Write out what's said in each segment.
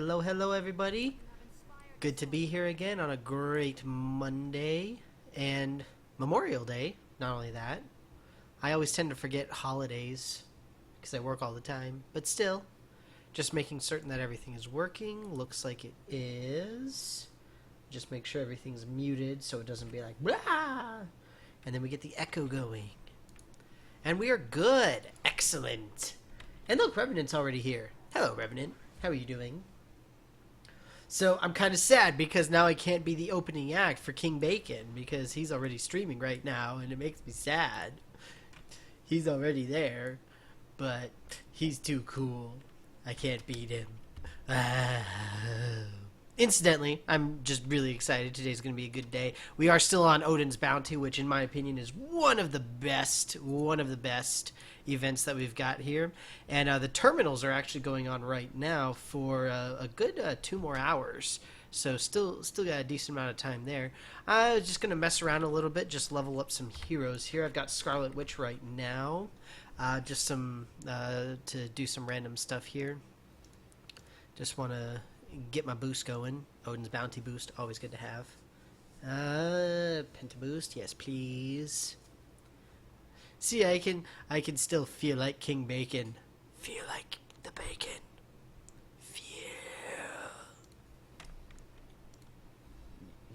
Hello, hello, everybody. Good to be here again on a great Monday and Memorial Day. Not only that, I always tend to forget holidays because I work all the time, but still, just making certain that everything is working. Looks like it is. Just make sure everything's muted so it doesn't be like, blah! And then we get the echo going. And we are good. Excellent. And look, Revenant's already here. Hello, Revenant. How are you doing? So I'm kind of sad because now I can't be the opening act for King Bacon because he's already streaming right now and it makes me sad. He's already there, but he's too cool. I can't beat him. Incidentally, I'm just really excited. Today's going to be a good day. We are still on Odin's Bounty, which in my opinion is one of the best events that we've got here. And the terminals are actually going on right now for a good 2 more hours. So still got a decent amount of time there. I was just going to mess around a little bit, just level up some heroes here. I've got Scarlet Witch right now. Just some to do some random stuff here. Just want to get my boost going. Odin's Bounty boost, always good to have. Penta boost, yes please. See, I can still feel like King Bacon. Feel like the bacon. Feel.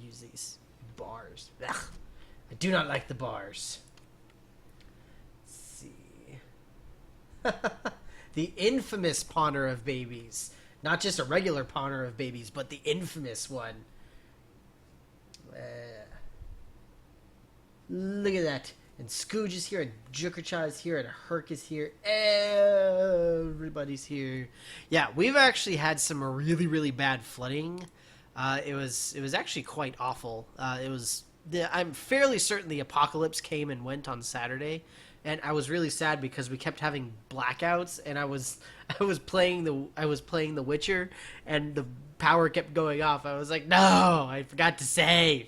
Use these bars. Ugh. I do not like the bars. Let's see. The infamous Pawner of Babies. Not just a regular Pawner of Babies, but the infamous one. Look at that. And Scooge is here, and Jukercha is here, and Herc is here. Everybody's here. Yeah, we've actually had some really bad flooding. It was actually quite awful. I'm fairly certain the apocalypse came and went on Saturday. And I was really sad because we kept having blackouts, and I was playing the Witcher, and the power kept going off. I was like, no, I forgot to save.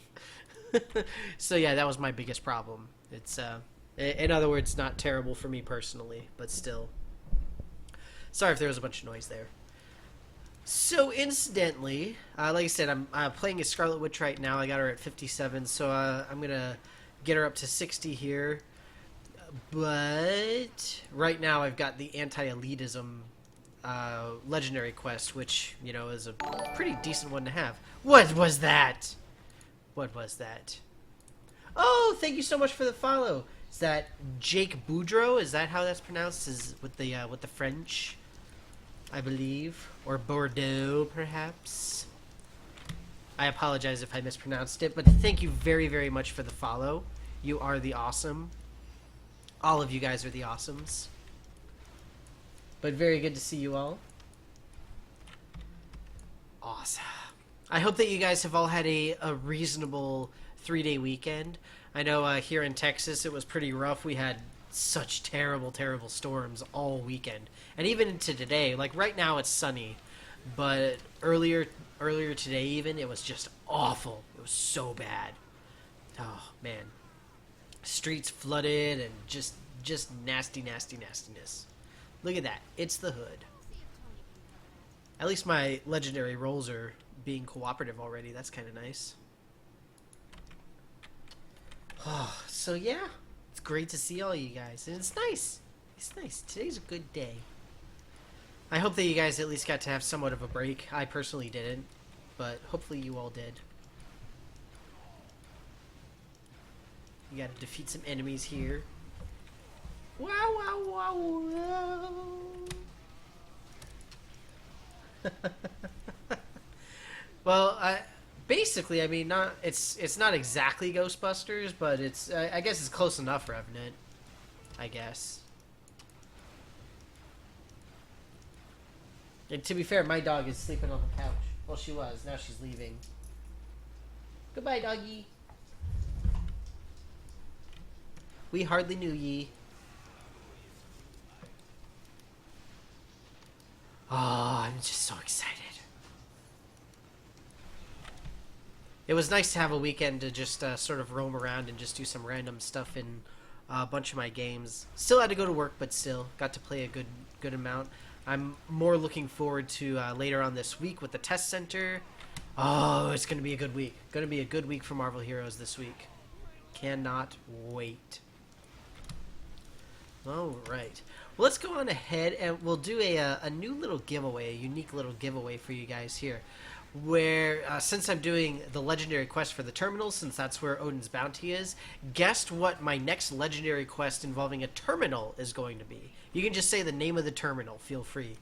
So yeah, that was my biggest problem. It's in other words, not terrible for me personally, but still. Sorry if there was a bunch of noise there. So incidentally, like I said, I'm playing a Scarlet Witch right now. I got her at 57, so I'm gonna get her up to 60 here. But right now I've got the anti-elitism legendary quest, which, you know, is a pretty decent one to have. What was that? What was that? Oh, thank you so much for the follow. Is that Jake Boudreau? Is that how that's pronounced? Is with the French, I believe, or Bordeaux, perhaps? I apologize if I mispronounced it, but thank you very much for the follow. You are the awesome. All of you guys are the awesomes. But very good to see you all. Awesome. I hope that you guys have all had a reasonable 3-day weekend. I know here in Texas it was pretty rough. We had such terrible storms all weekend. And even into today, like right now it's sunny. But earlier today even, it was just awful. It was so bad. Oh, man. Streets flooded and just nastiness. Look at that. It's the hood. At least my legendary rolls are being cooperative already. That's kind of nice. Oh, so yeah. It's great to see all you guys. And it's nice. It's nice. Today's a good day. I hope that you guys at least got to have somewhat of a break. I personally didn't. But hopefully you all did. You gotta defeat some enemies here. Wow. Well, basically, I mean, it's not exactly Ghostbusters, but it's I guess it's close enough, Revenant. I guess. And to be fair, my dog is sleeping on the couch. Well, she was. Now she's leaving. Goodbye, doggy. We hardly knew ye. Oh, I'm just so excited. It was nice to have a weekend to just sort of roam around and just do some random stuff in a bunch of my games. Still had to go to work, but still got to play a good amount. I'm more looking forward to later on this week with the test center. Oh, it's going to be a good week. Going to be a good week for Marvel Heroes this week. Cannot wait. All right. Well, let's go on ahead and we'll do a new little giveaway, a unique little giveaway for you guys here. Where, since I'm doing the legendary quest for the terminals, since that's where Odin's bounty is, guess what my next legendary quest involving a terminal is going to be. You can just say the name of the terminal, feel free.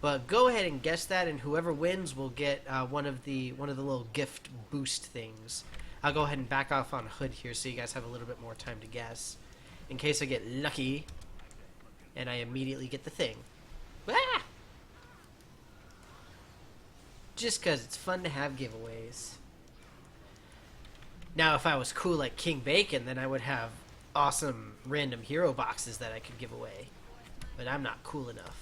But go ahead and guess that, and whoever wins will get one of the little gift boost things. I'll go ahead and back off on Hood here so you guys have a little bit more time to guess. In case I get lucky, and I immediately get the thing. Ah! Just because it's fun to have giveaways. Now, if I was cool like King Bacon, then I would have awesome random hero boxes that I could give away. But I'm not cool enough.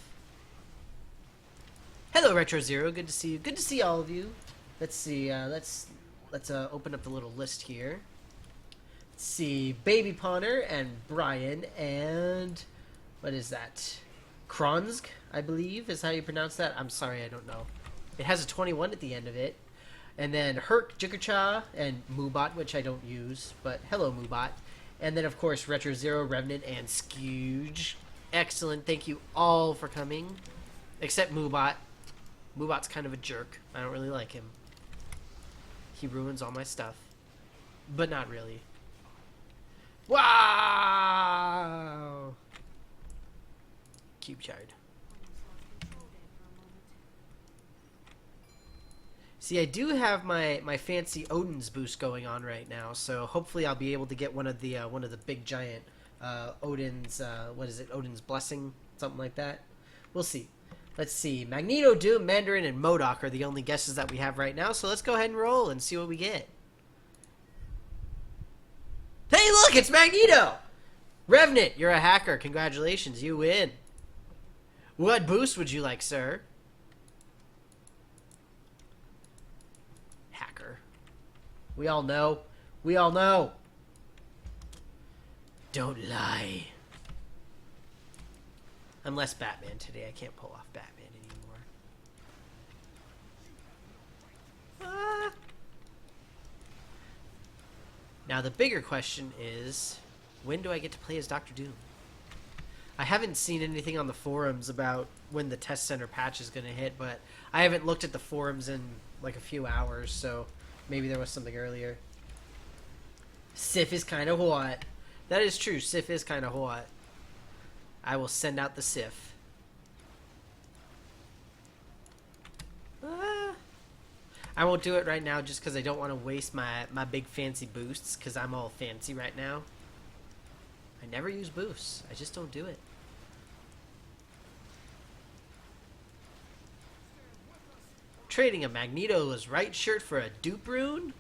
Hello, Retro Zero. Good to see you. Good to see all of you. Let's see. Let's open up the little list here. Let's see. Baby Pawner and Brian and what is that? Kronsk, I believe, is how you pronounce that. I'm sorry, I don't know. It has a 21 at the end of it. And then Herc, Jikercha, and Moobot, which I don't use, but hello, Moobot. And then, of course, Retro Zero, Revenant, and Skewge. Excellent. Thank you all for coming. Except Moobot. Moobot's kind of a jerk. I don't really like him. He ruins all my stuff. But not really. Wow! Cube Shard. See, I do have my fancy Odin's boost going on right now, so hopefully I'll be able to get one of the big giant Odin's what is it? Odin's Blessing, something like that. We'll see. Let's see. Magneto, Doom, Mandarin, and MODOK are the only guesses that we have right now, so let's go ahead and roll and see what we get. Hey, look, it's Magneto! Revenant, you're a hacker. Congratulations, you win. What boost would you like, sir? We all know. We all know. Don't lie. I'm less Batman today. I can't pull off Batman anymore. Ah. Now the bigger question is, when do I get to play as Dr. Doom? I haven't seen anything on the forums about when the test center patch is going to hit, but I haven't looked at the forums in like a few hours, so maybe there was something earlier. Sif is kind of hot. That is true. Sif is kind of hot. I will send out the Sif. I won't do it right now just because I don't want to waste my big fancy boosts because I'm all fancy right now. I never use boosts. I just don't do it. Trading a Magneto's right shirt for a dupe rune?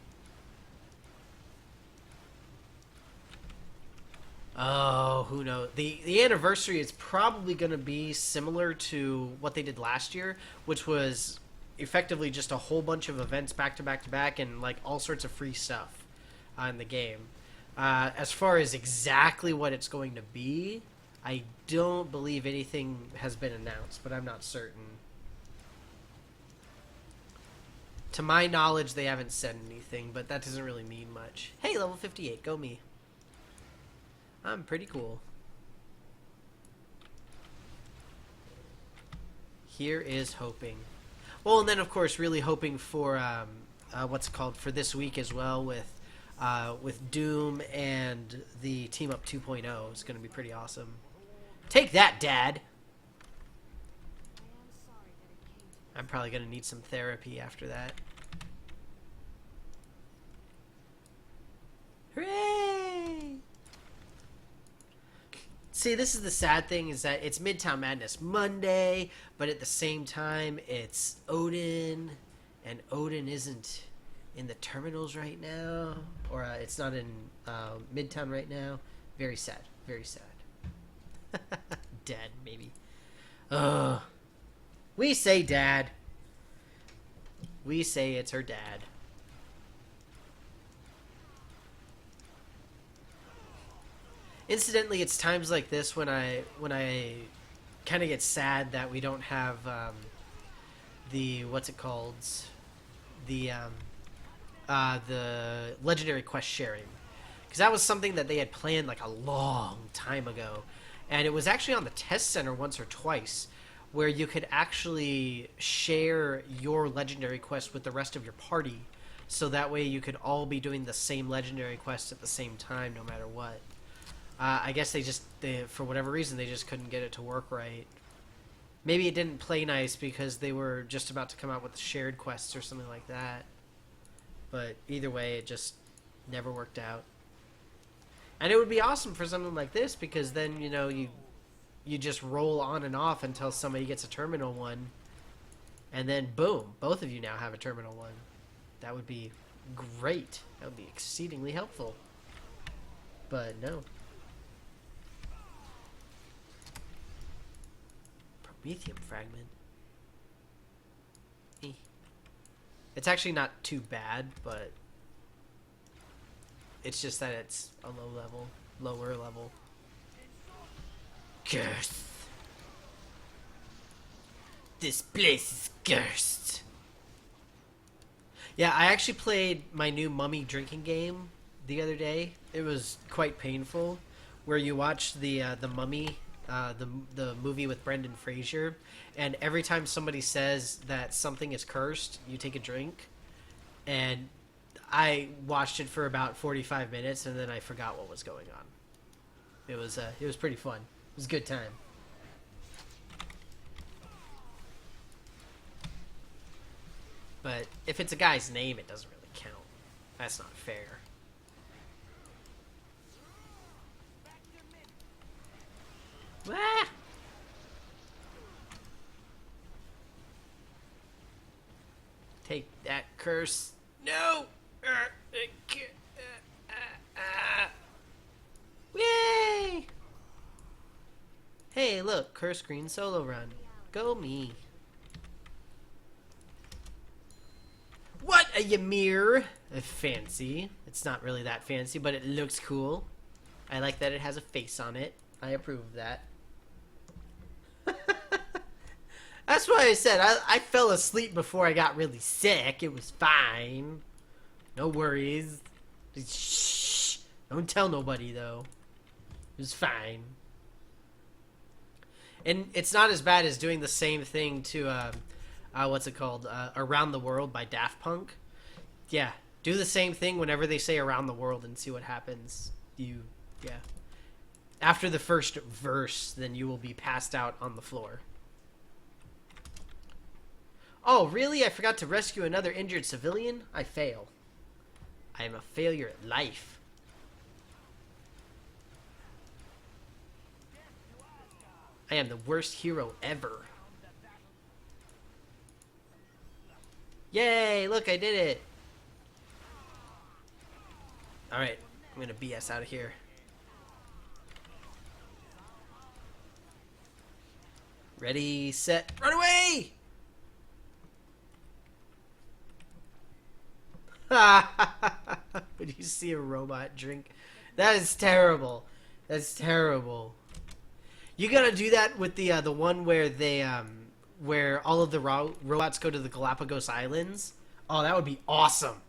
Oh, who knows? The anniversary is probably going to be similar to what they did last year, which was effectively just a whole bunch of events back to back to back and like all sorts of free stuff in the game. As far as exactly what it's going to be, I don't believe anything has been announced, but I'm not certain. To my knowledge, they haven't said anything, but that doesn't really mean much. Hey, level 58, go me. I'm pretty cool. Here is hoping. Well, and then, of course, really hoping for, what's it called, for this week as well with Doom and the Team Up 2.0. It's going to be pretty awesome. Take that, Dad! I'm probably going to need some therapy after that. Hooray! See, this is the sad thing, is that it's Midtown Madness Monday, but at the same time, it's Odin, and Odin isn't in the terminals right now, or it's not in Midtown right now. Very sad. Very sad. Dead, maybe. Ugh. We say Dad. We say it's her dad. Incidentally, it's times like this when I kind of get sad that we don't have the what's it called, the the legendary quest sharing, because that was something that they had planned like a long time ago, and it was actually on the test center once or twice, where you could actually share your legendary quest with the rest of your party, so that way you could all be doing the same legendary quest at the same time, no matter what. I guess they for whatever reason they just couldn't get it to work right. Maybe it didn't play nice because they were just about to come out with the shared quests or something like that. But either way, it just never worked out. And it would be awesome for something like this, because then, you know, you just roll on and off until somebody gets a Terminal 1. And then, boom, both of you now have a Terminal 1. That would be great. That would be exceedingly helpful. But no. Promethium fragment. It's actually not too bad, but it's just that it's a lower level. Cursed. This place is cursed. Yeah, I actually played my new Mummy drinking game the other day. It was quite painful, where you watch the Mummy, the movie with Brendan Fraser, and every time somebody says that something is cursed, you take a drink. And I watched it for about 45 minutes, and then I forgot what was going on. It was pretty fun. It was a good time. But if it's a guy's name, it doesn't really count. That's not fair. Ah! Take that, curse. No! Yay! Hey, look, curse green solo run. Go me. What a Ymir! Fancy. It's not really that fancy, but it looks cool. I like that it has a face on it. I approve of that. That's why I said I fell asleep before I got really sick. It was fine. No worries. Shh. Don't tell nobody, though. It was fine. And it's not as bad as doing the same thing to, what's it called? Around the World by Daft Punk. Yeah. Do the same thing whenever they say Around the World and see what happens. Yeah. After the first verse, then you will be passed out on the floor. Oh, really? I forgot to rescue another injured civilian? I fail. I am a failure at life. I am the worst hero ever. Yay! Look, I did it! Alright, I'm gonna BS out of here. Ready, set, run away! When you see a robot drink, that is terrible. That's terrible. You gotta do that with the one where they where all of the robots go to the Galapagos Islands. Oh, that would be awesome.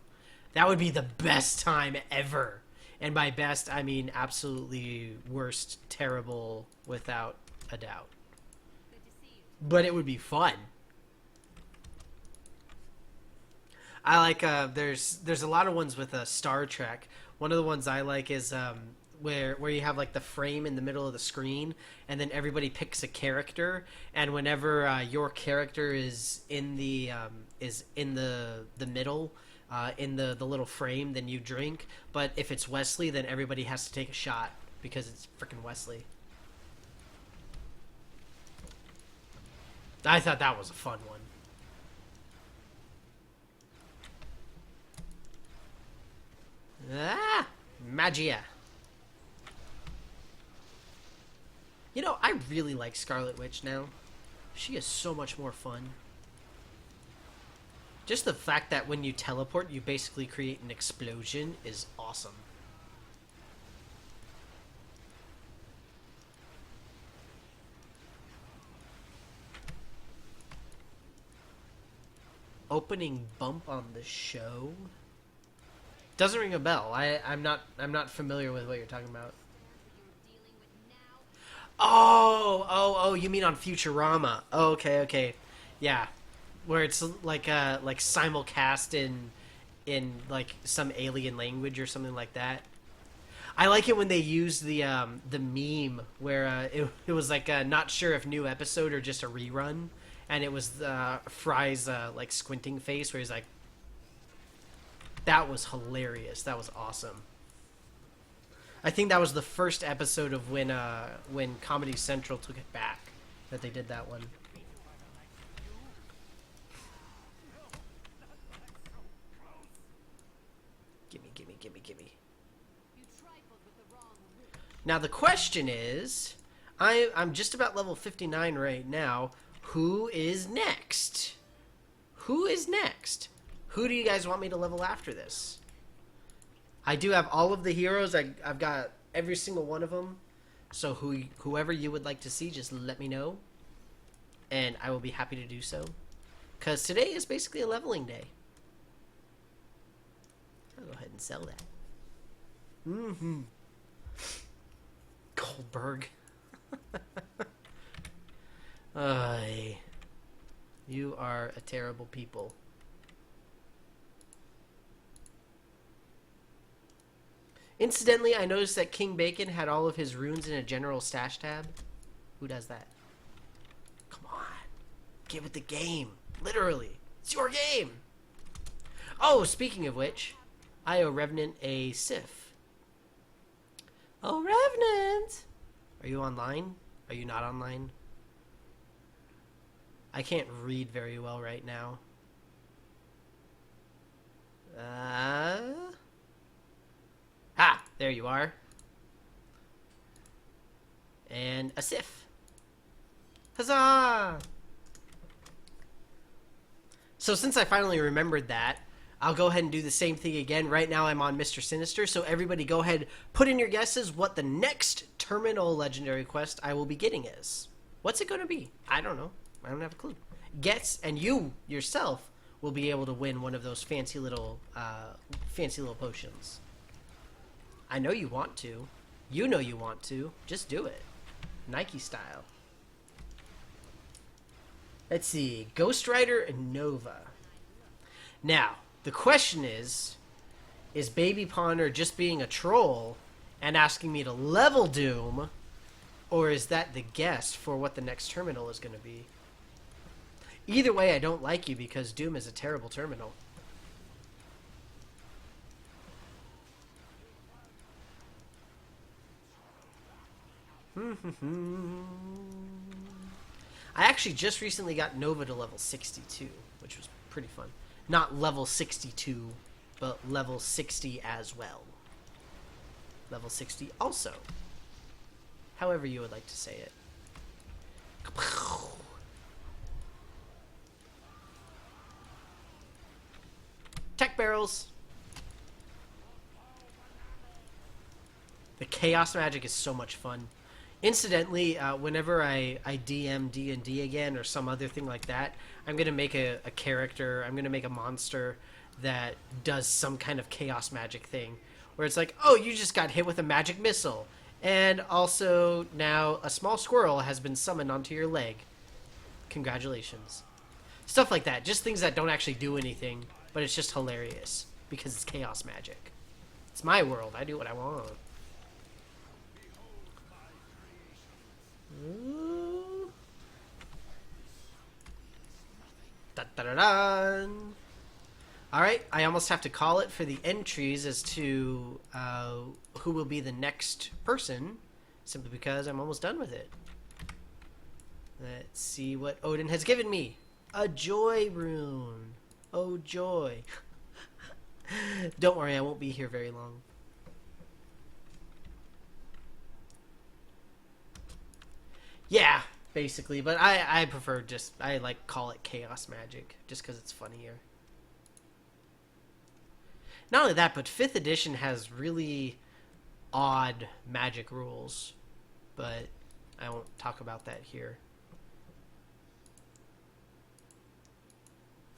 That would be the best time ever. And by best, I mean absolutely worst, terrible, without a doubt. But it would be fun. I like there's a lot of ones with Star Trek. One of the ones I like is where you have like the frame in the middle of the screen, and then everybody picks a character, and whenever your character is in the middle in the little frame, then you drink. But if it's Wesley, then everybody has to take a shot because it's freaking Wesley. I thought that was a fun one. Ah, Magia. You know, I really like Scarlet Witch now. She is so much more fun. Just the fact that when you teleport, you basically create an explosion is awesome. opening bump on the show? Doesn't ring a bell. I'm not familiar with what you're talking about. Oh, you mean on Futurama? Oh, okay. Yeah. Where it's like simulcast in like some alien language or something like that. I like it when they use the meme where it was like not sure if new episode or just a rerun, and it was Fry's like squinting face where he's like, that was hilarious. That was awesome. I think that was the first episode of when Comedy Central took it back that they did that one. Gimme. Now the question is, I'm just about level 59 right now. Who is next? Who is next? Who do you guys want me to level after this? I do have all of the heroes. I've got every single one of them. So whoever you would like to see, just let me know. And I will be happy to do so. Because today is basically a leveling day. I'll go ahead and sell that. Mm-hmm. Goldberg. You are a terrible people. Incidentally, I noticed that King Bacon had all of his runes in a general stash tab. Who does that? Come on. Get with the game. Literally. It's your game. Oh, speaking of which, I owe Revenant a Sif. Oh, Revenant! Are you online? Are you not online? I can't read very well right now. There you are. And a Sif. Huzzah! So since I finally remembered that, I'll go ahead and do the same thing again. Right now I'm on Mr. Sinister, so everybody go ahead, put in your guesses what the next Terminal Legendary Quest I will be getting is. What's it going to be? I don't know. I don't have a clue. Guess, and you yourself will be able to win one of those fancy little potions. I know you want to. You know you want to. Just do it. Nike style. Let's see. Ghost Rider and Nova. Now, the question is Baby Ponder just being a troll and asking me to level Doom, or is that the guess for what the next terminal is going to be? Either way, I don't like you because Doom is a terrible terminal. I actually just recently got Nova to level 62, which was pretty fun. Not level 62, but level 60 as well. Level 60 also. However you would like to say it. Tech barrels. The chaos magic is so much fun. Incidentally, whenever I DM D&D again or some other thing like that, I'm going to make a character, I'm going to make a monster that does some kind of chaos magic thing. Where it's like, oh, you just got hit with a magic missile. And also, now a small squirrel has been summoned onto your leg. Congratulations. Stuff like that. Just things that don't actually do anything, but it's just hilarious. Because it's chaos magic. It's my world. I do what I want. Alright, I almost have to call it for the entries as to who will be the next person, simply because I'm almost done with it. Let's see what Odin has given me. A joy rune. Oh, joy. Don't worry, I won't be here very long. Yeah, basically, but I prefer just, I like call it chaos magic, just because it's funnier. Not only that, but 5th edition has really odd magic rules, but I won't talk about that here.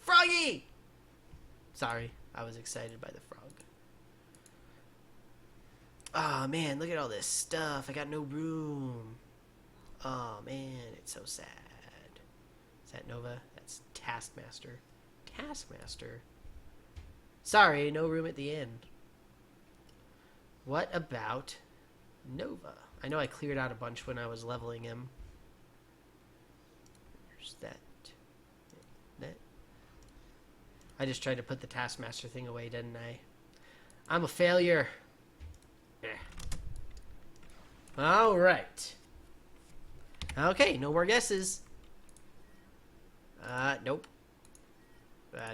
Froggy! Sorry, I was excited by the frog. Oh man, look at all this stuff. I got no room. Oh man, it's so sad. Is that Nova? That's Taskmaster. Taskmaster. Sorry, no room at the end. What about Nova? I know I cleared out a bunch when I was leveling him. There's that. That. I just tried to put the Taskmaster thing away, didn't I? I'm a failure. Alright. Okay, no more guesses. Nope.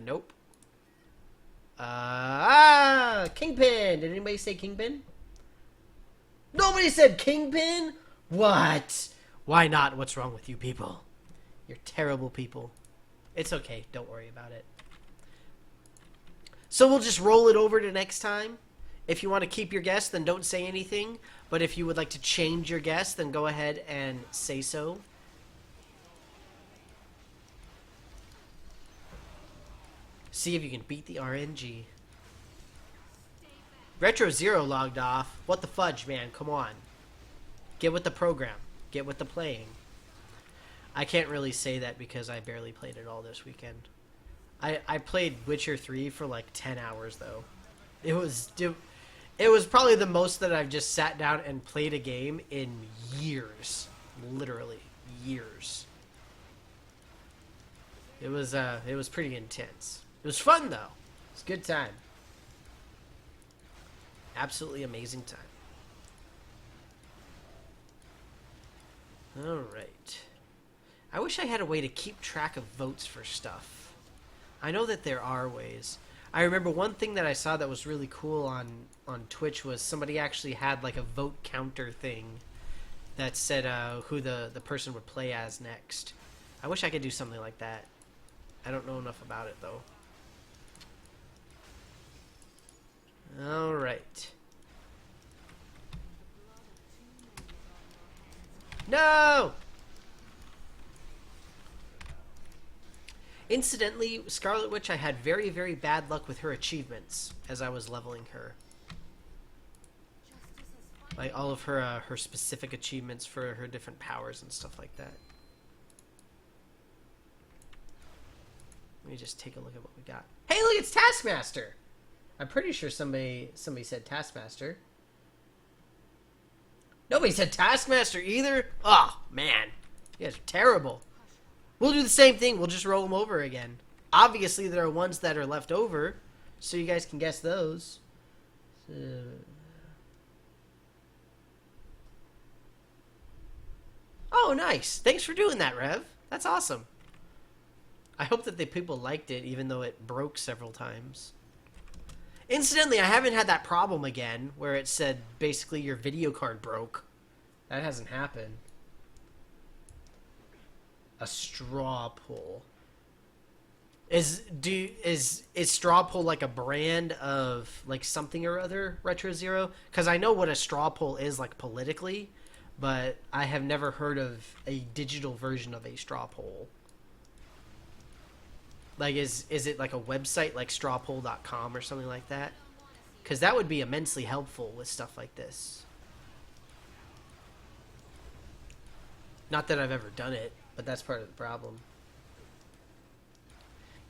Nope. Kingpin! Did anybody say Kingpin? Nobody said Kingpin? What? Why not? What's wrong with you people? You're terrible people. It's okay, don't worry about it. So we'll just roll it over to next time. If you want to keep your guess, then don't say anything. But if you would like to change your guess, then go ahead and say so. See if you can beat the RNG. Retro Zero logged off. What the fudge, man? Come on. Get with the program. Get with the playing. I can't really say that because I barely played it all this weekend. I played Witcher 3 for like 10 hours, though. It was probably the most that I've just sat down and played a game in years. Literally, years. It was pretty intense. It was fun, though. It was a good time. Absolutely amazing time. Alright. I wish I had a way to keep track of votes for stuff. I know that there are ways. I remember one thing that I saw that was really cool on Twitch was somebody actually had like a vote counter thing that said who the person would play as next. I wish I could do something like that. I don't know enough about it, though. Alright. No! Incidentally, Scarlet Witch, I had very, very bad luck with her achievements as I was leveling her. Like all of her her specific achievements for her different powers and stuff like that. Let me just take a look at what we got. Hey, look, it's Taskmaster! I'm pretty sure somebody said Taskmaster. Nobody said Taskmaster either? Oh, man. You guys are terrible. We'll do the same thing. We'll just roll them over again. Obviously, there are ones that are left over, so you guys can guess those. So... Oh, nice. Thanks for doing that, Rev. That's awesome. I hope that the people liked it, even though it broke several times. Incidentally, I haven't had that problem again, where it said, basically, your video card broke. That hasn't happened. A straw pull. Is straw pull like a brand of like something or other, Retro Zero? Because I know what a straw pull is like politically, but I have never heard of a digital version of a straw poll. Like, is it like a website like strawpoll.com or something like that? Because that would be immensely helpful with stuff like this. Not that I've ever done it, but that's part of the problem.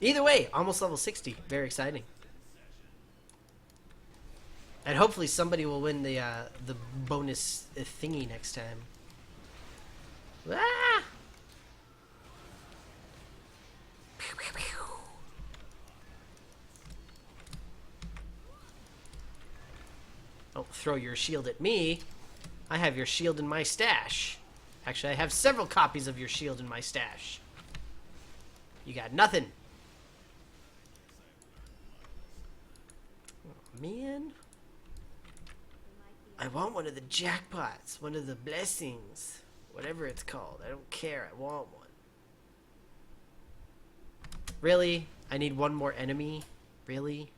Either way, almost level 60. Very exciting. And hopefully somebody will win the bonus thingy next time. Ah! Pew, pew, pew. Don't throw your shield at me. I have your shield in my stash. Actually, I have several copies of your shield in my stash. You got nothing. Oh, man. I want one of the jackpots. One of the blessings. Whatever it's called. I don't care. I want one. Really? I need one more enemy? Really?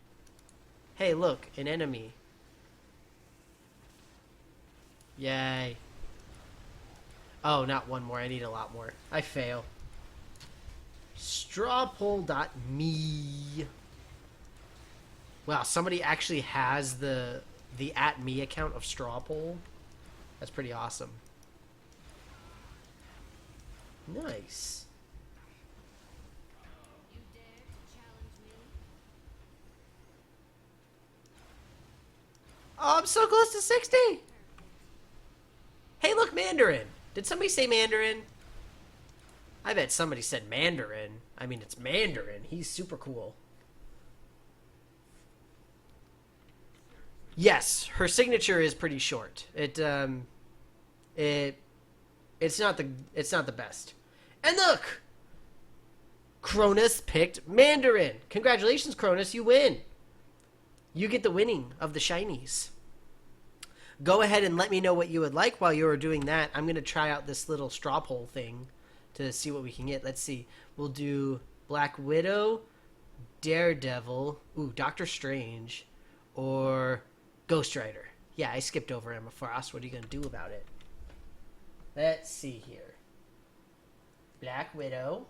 Hey, look. An enemy. Yay. Oh, not one more. I need a lot more. I fail. Strawpoll.me. Wow, somebody actually has the @me account of Strawpoll. That's pretty awesome. Nice. Oh, I'm so close to 60. Hey, look, Mandarin. Did somebody say Mandarin? I bet somebody said Mandarin. I mean, it's Mandarin. He's super cool. Yes, her signature is pretty short. It it's not the best. And look, Cronus picked Mandarin. Congratulations, Cronus, you win. You get the winning of the shinies. Go ahead and let me know what you would like while you are doing that. I'm going to try out this little straw poll thing to see what we can get. Let's see. We'll do Black Widow, Daredevil, Doctor Strange, or Ghost Rider. Yeah, I skipped over Emma Frost. What are you going to do about it? Let's see here. Black Widow,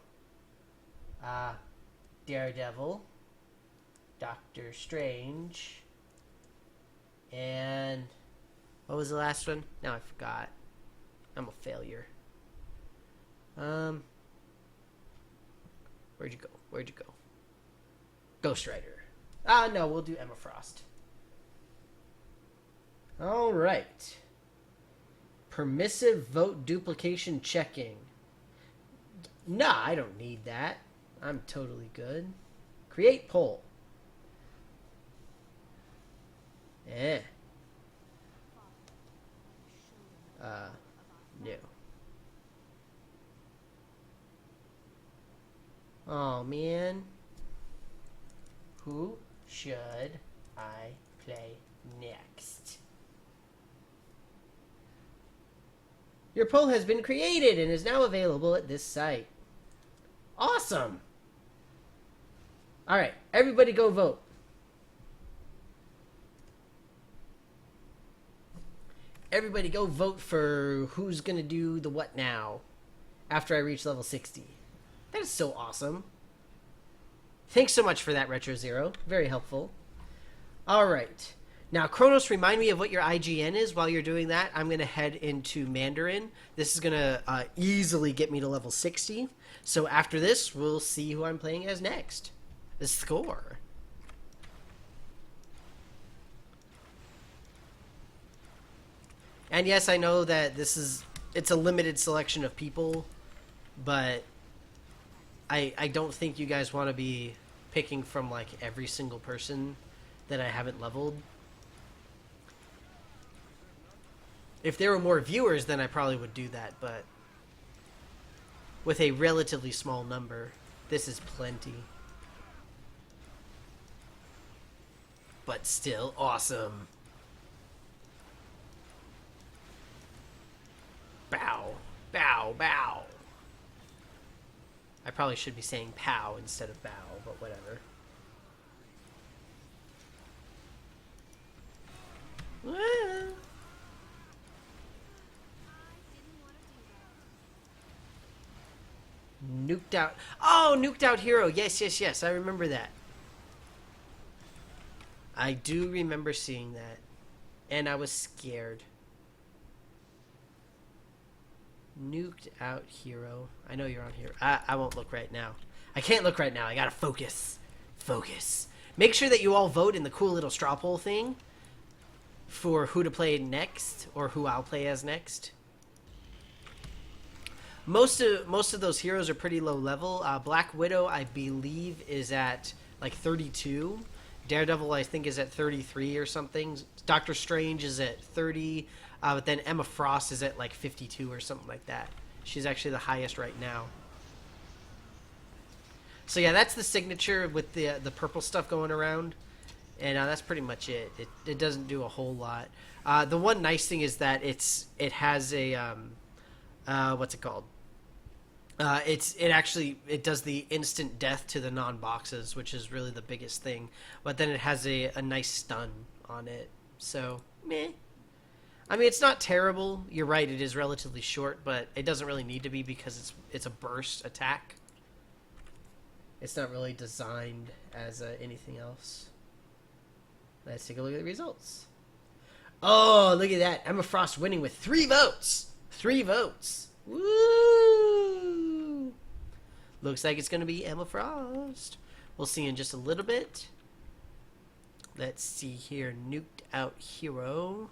Daredevil, Doctor Strange, and what was the last one? Now I forgot. I'm a failure. Where'd you go? Where'd you go? Ghost Rider. No, we'll do Emma Frost. All right. Permissive vote duplication checking. Nah, I don't need that. I'm totally good. Create poll. No. Oh, man. Who should I play next? Your poll has been created and is now available at this site. Awesome! Alright, everybody go vote. Everybody go vote for who's going to do the what now after I reach level 60. That is so awesome. Thanks so much for that, Retro Zero. Very helpful. Alright. Now, Kronos, remind me of what your IGN is. While you're doing that, I'm going to head into Mandarin. This is going to easily get me to level 60. So after this, we'll see who I'm playing as next. The score. And yes, I know that it's a limited selection of people, but I don't think you guys want to be picking from like every single person that I haven't leveled. If there were more viewers, then I probably would do that, but with a relatively small number, this is plenty. But still awesome. Bow, bow, bow. I probably should be saying pow instead of bow, but whatever. Well. Nuked out. Oh, nuked out hero. Yes, yes, yes. I remember that. I do remember seeing that. And I was scared. Nuked out hero. I know you're on here. I won't look right now. I can't look right now. I gotta focus. Focus. Make sure that you all vote in the cool little straw poll thing for who to play next or who I'll play as next. Most of those heroes are pretty low level. Black Widow, I believe, is at like 32. Daredevil, I think, is at 33 or something. Doctor Strange is at 30. But then Emma Frost is at like 52 or something like that. She's actually the highest right now. So yeah, that's the signature with the purple stuff going around. And that's pretty much it. It doesn't do a whole lot. The one nice thing is that it has a what's it called? It does the instant death to the non-boxes, which is really the biggest thing. But then it has a nice stun on it. So, meh. I mean, it's not terrible. You're right, it is relatively short, but it doesn't really need to be because it's a burst attack. It's not really designed as anything else. Let's take a look at the results. Oh, look at that. Emma Frost winning with 3 votes. 3 votes. Woo! Looks like it's going to be Emma Frost. We'll see in just a little bit. Let's see here. Nuked Out Hero.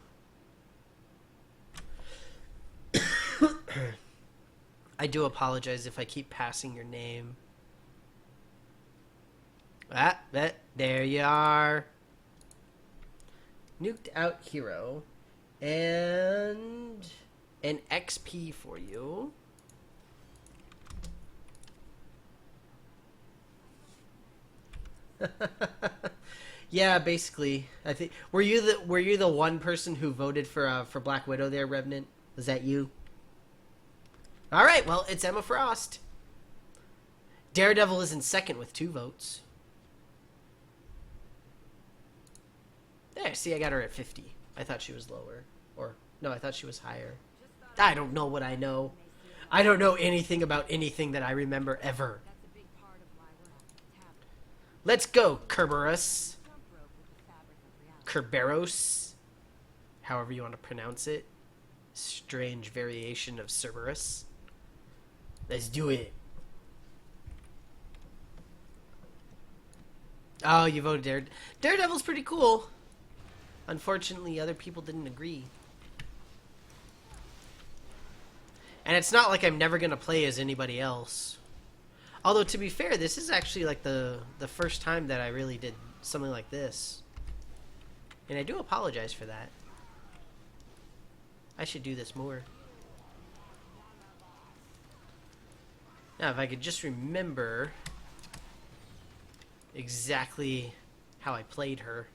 I do apologize if I keep passing your name. There you are. Nuked Out Hero. And an XP for you. Yeah, basically. I think were you the one person who voted for Black Widow there, Revenant? Was that you? All right, well, it's Emma Frost. Daredevil is in second with 2 votes. There, see, I got her at 50. I thought she was lower. Or, no, I thought she was higher. I don't know what I know. I don't know anything about anything that I remember ever. Let's go, Kerberos. Kerberos. However you want to pronounce it. Strange variation of Cerberus. Let's do it. Oh, you voted Daredevil's pretty cool. Unfortunately, other people didn't agree. And it's not like I'm never going to play as anybody else. Although, to be fair, this is actually like the first time that I really did something like this. And I do apologize for that. I should do this more. Now, if I could just remember exactly how I played her.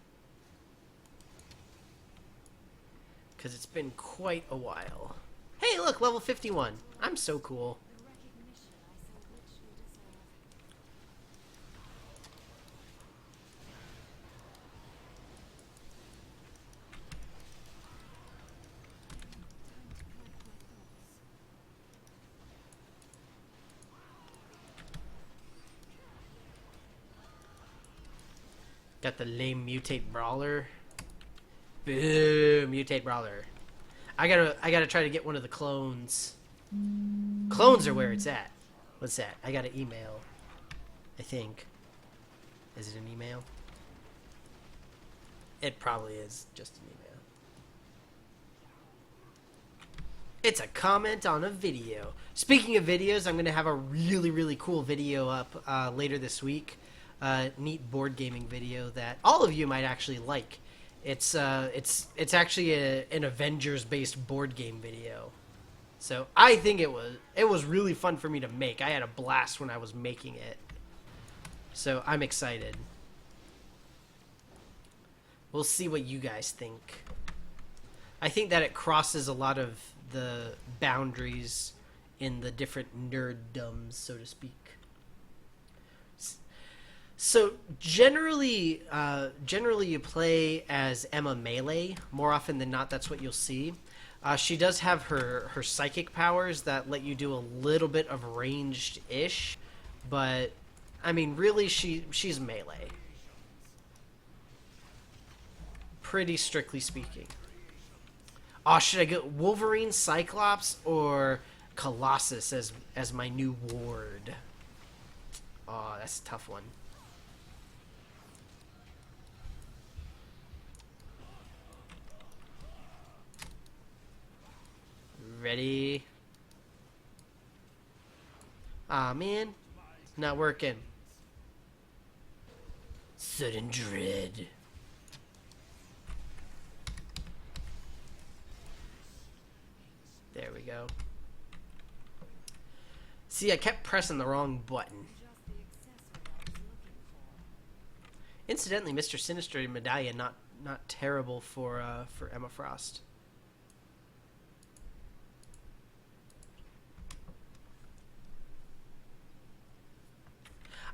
Because it's been quite a while. Hey, look, level 51. I'm so cool. Got the lame Mutate Brawler. Boo, Mutate Brawler. I gotta try to get one of the clones. Clones are where it's at. What's that? I got an email. I think. Is it an email? It probably is just an email. It's a comment on a video. Speaking of videos, I'm gonna have a really cool video up later this week. Neat board gaming video that all of you might actually like. It's actually an Avengers based board game video. So I think it was really fun for me to make. I had a blast when I was making it. So I'm excited. We'll see what you guys think. I think that it crosses a lot of the boundaries in the different nerddoms, so to speak. So generally you play as Emma Melee. More often than not, that's what you'll see. She does have her psychic powers that let you do a little bit of ranged-ish, but I mean, really, she's melee. Pretty strictly speaking. Oh, should I go Wolverine, Cyclops, or Colossus as my new ward? Oh, that's a tough one. Ready? Aw, man. Not working. Sudden dread. There we go. See, I kept pressing the wrong button. Incidentally, Mr. Sinister Medallion not terrible for Emma Frost.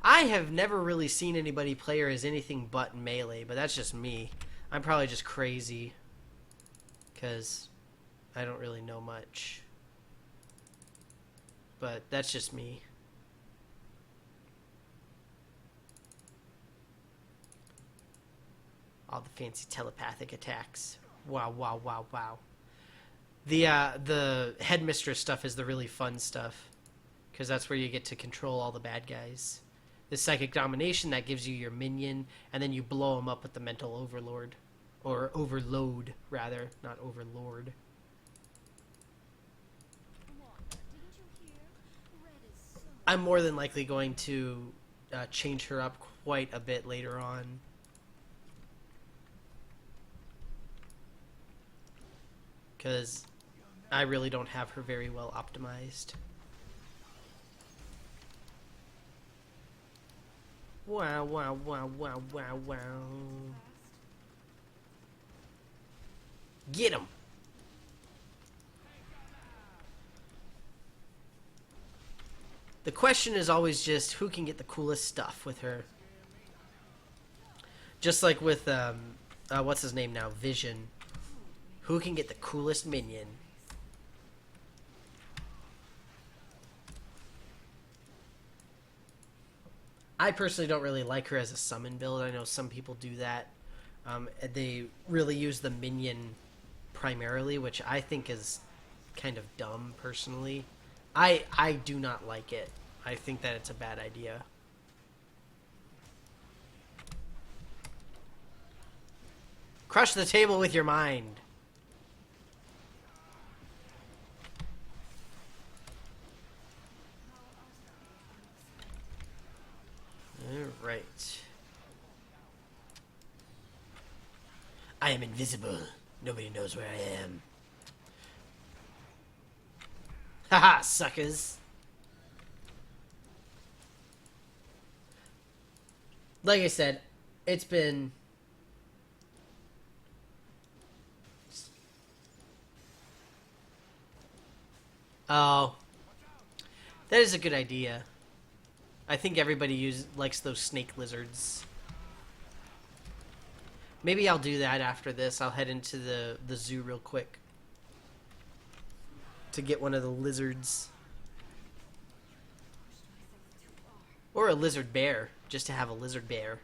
I have never really seen anybody play her as anything but melee, but that's just me. I'm probably just crazy because I don't really know much. But that's just me. All the fancy telepathic attacks. Wow, wow, wow, wow. The headmistress stuff is the really fun stuff, because that's where you get to control all the bad guys. The psychic domination, that gives you your minion, and then you blow them up with the mental overlord. Or overload, rather, not overlord. I'm more than likely going to change her up quite a bit later on. Because I really don't have her very well optimized. Wow, wow, wow, wow, wow, wow. Get him! The question is always just who can get the coolest stuff with her. Just like with, what's his name now? Vision. Who can get the coolest minion? I personally don't really like her as a summon build. I know some people do that. They really use the minion primarily, which I think is kind of dumb, personally. I do not like it. I think that it's a bad idea. Crush the table with your mind. Alright. I am invisible. Nobody knows where I am. Haha, suckers. Like I said, it's been... Oh. That is a good idea. I think everybody likes those snake lizards. Maybe I'll do that after this. I'll head into the zoo real quick to get one of the lizards. Or a lizard bear, just to have a lizard bear.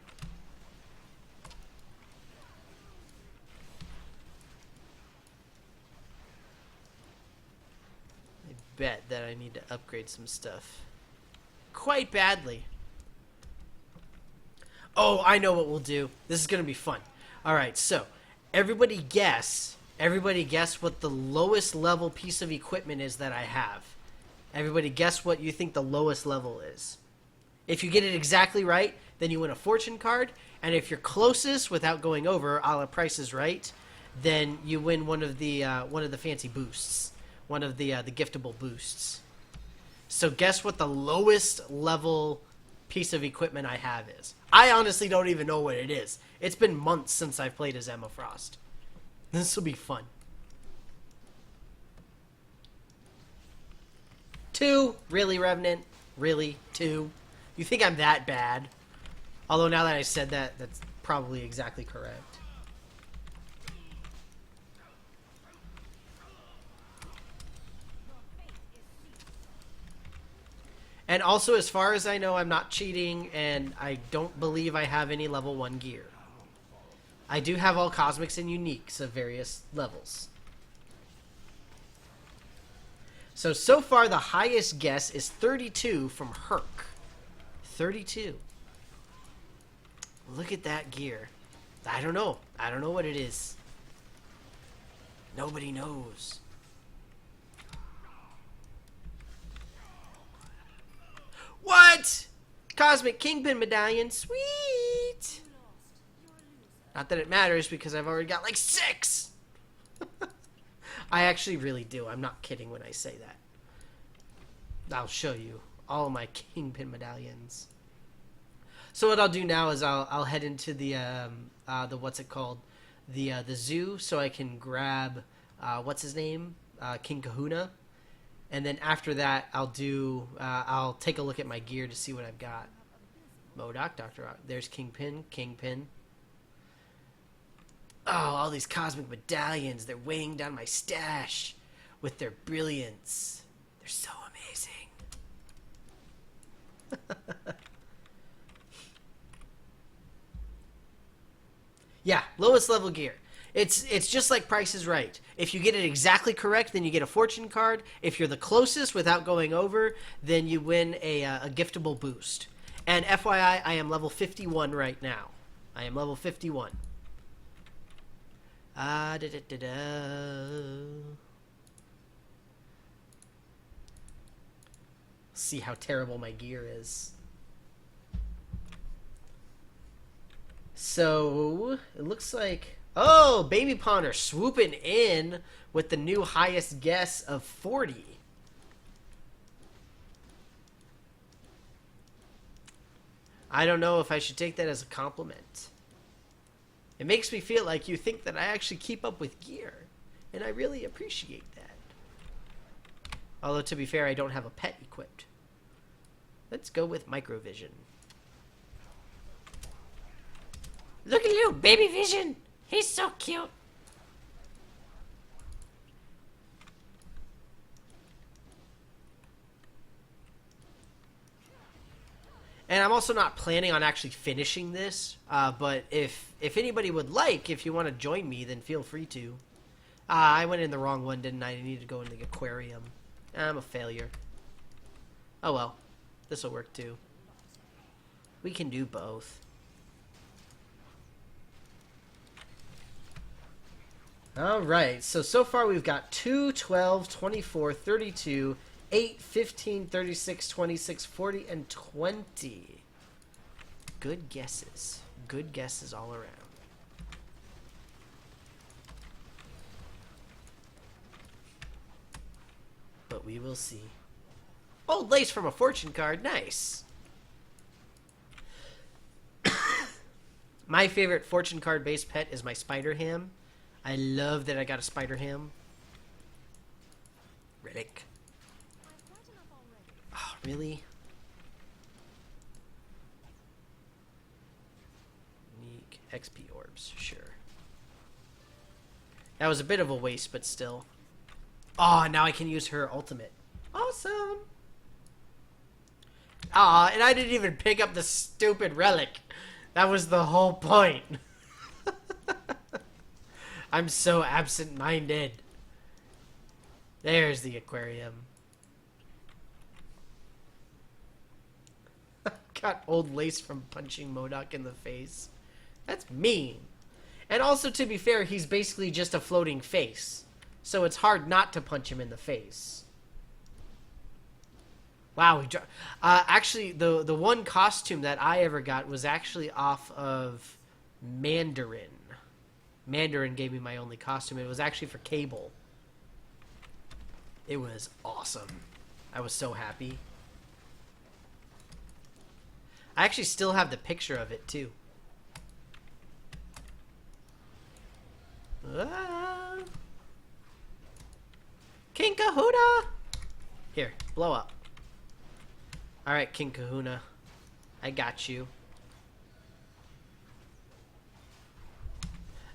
I bet that I need to upgrade some stuff. Quite badly. Oh, I know what we'll do. This is going to be fun. Alright, so, everybody guess what the lowest level piece of equipment is that I have. Everybody guess what you think the lowest level is. If you get it exactly right, then you win a fortune card, and if you're closest without going over, a la Price is Right, then you win one of the fancy boosts. One of the giftable boosts. So guess what the lowest level piece of equipment I have is. I honestly don't even know what it is. It's been months since I've played as Emma Frost. This will be fun. 2? Really, Revenant? Really? 2? You think I'm that bad? Although now that I said that, that's probably exactly correct. And also, as far as I know, I'm not cheating, and I don't believe I have any level 1 gear. I do have all cosmics and uniques of various levels. So far, the highest guess is 32 from Herc. 32. Look at that gear. I don't know. I don't know what it is. Nobody knows. What? Cosmic Kingpin medallion. Sweet. Not that it matters because I've already got like 6. I actually really do. I'm not kidding when I say that. I'll show you all of my Kingpin medallions. So what I'll do now is I'll head into the what's it called? The zoo, so I can grab what's his name? King Kahuna. And then after that, I'll take a look at my gear to see what I've got. MODOK, Dr. Rock. There's Kingpin. Oh, all these cosmic medallions. They're weighing down my stash with their brilliance. They're so amazing. Yeah, lowest level gear. It's just like Price is Right. If you get it exactly correct, then you get a fortune card. If you're the closest without going over, then you win a giftable boost. And FYI, I am level 51 right now. I am level 51. Ah, da da da da. See how terrible my gear is. So it looks like, oh, Baby Pawner swooping in with the new highest guess of 40. I don't know if I should take that as a compliment. It makes me feel like you think that I actually keep up with gear, and I really appreciate that. Although, to be fair, I don't have a pet equipped. Let's go with Microvision. Look at you, Baby Vision! He's so cute! And I'm also not planning on actually finishing this, but if anybody would like, if you want to join me, then feel free to. I went in the wrong one, didn't I? I need to go in the aquarium. I'm a failure. Oh well. This'll work too. We can do both. Alright, so far we've got 2, 12, 24, 32, 8, 15, 36, 26, 40, and 20. Good guesses. Good guesses all around. But we will see. Old lace from a fortune card. Nice. My favorite fortune card based pet is my spider ham. I love that I got a spider ham. Riddick. Oh, really? Unique XP orbs, sure. That was a bit of a waste, but still. Oh, now I can use her ultimate. Awesome! Aw, and I didn't even pick up the stupid relic. That was the whole point. I'm so absent-minded. There's the aquarium. Got old lace from punching MODOK in the face. That's mean. And also, to be fair, he's basically just a floating face. So it's hard not to punch him in the face. Wow. Actually, the one costume that I ever got was actually off of Mandarin. Mandarin gave me my only costume. It was actually for Cable. It was awesome. I was so happy. I actually still have the picture of it, too. Ah. King Kahuna! Here, blow up. Alright, King Kahuna. I got you.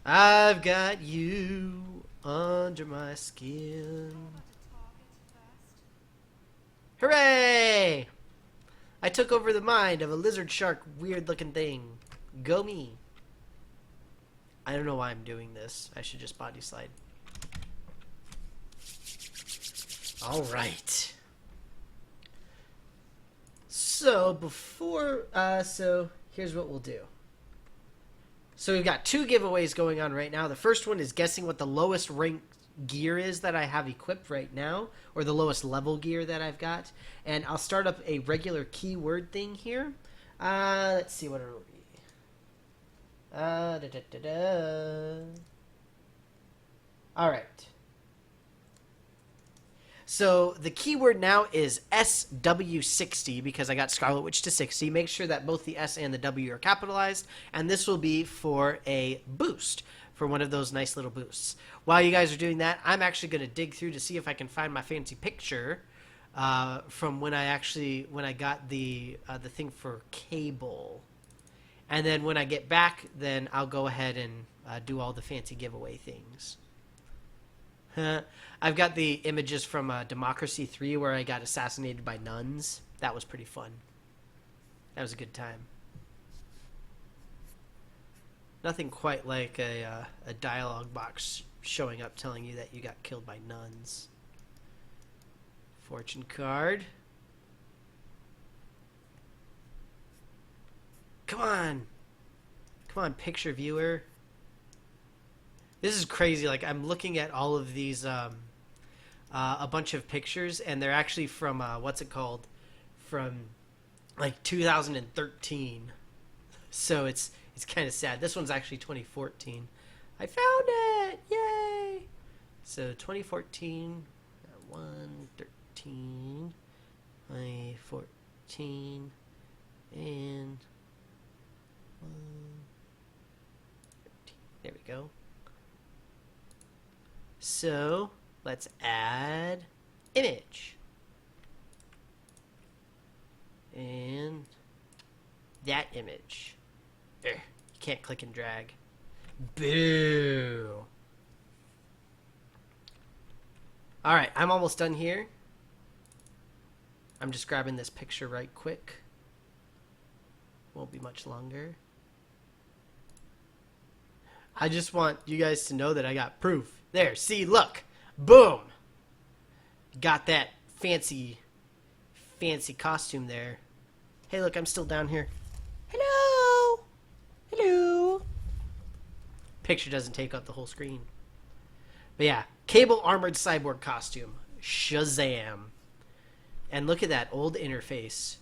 I've got you under my skin. Hooray! I took over the mind of a lizard shark weird looking thing. Go me. I don't know why I'm doing this. I should just body slide. Alright. So so here's what we'll do. So we've got 2 giveaways going on right now. The first one is guessing what the lowest rank gear is that I have equipped right now, or the lowest level gear that I've got. And I'll start up a regular keyword thing here. Let's see what it'll be. Alright. So the keyword now is SW60 because I got Scarlet Witch to 60. Make sure that both the S and the W are capitalized. And this will be for a boost, for one of those nice little boosts. While you guys are doing that, I'm actually going to dig through to see if I can find my fancy picture from when I got the thing for Cable. And then when I get back, then I'll go ahead and do all the fancy giveaway things. I've got the images from Democracy 3 where I got assassinated by nuns. That was pretty fun. That was a good time. Nothing quite like a dialogue box showing up telling you that you got killed by nuns. Fortune card. Come on. Come on, picture viewer. This is crazy. Like, I'm looking at all of these, a bunch of pictures, and they're actually from, what's it called? From, like, 2013. So it's kind of sad. This one's actually 2014. I found it! Yay! So 2014, 113, 2014, and 113. There we go. So let's add image. And that image. You can't click and drag. Boo. Alright, I'm almost done here. I'm just grabbing this picture right quick. Won't be much longer. I just want you guys to know that I got proof. There, see, look. Boom. Got that fancy costume there. Hey, look, I'm still down here. Hello. Hello. Picture doesn't take up the whole screen. But yeah, Cable armored cyborg costume. Shazam. And look at that old interface.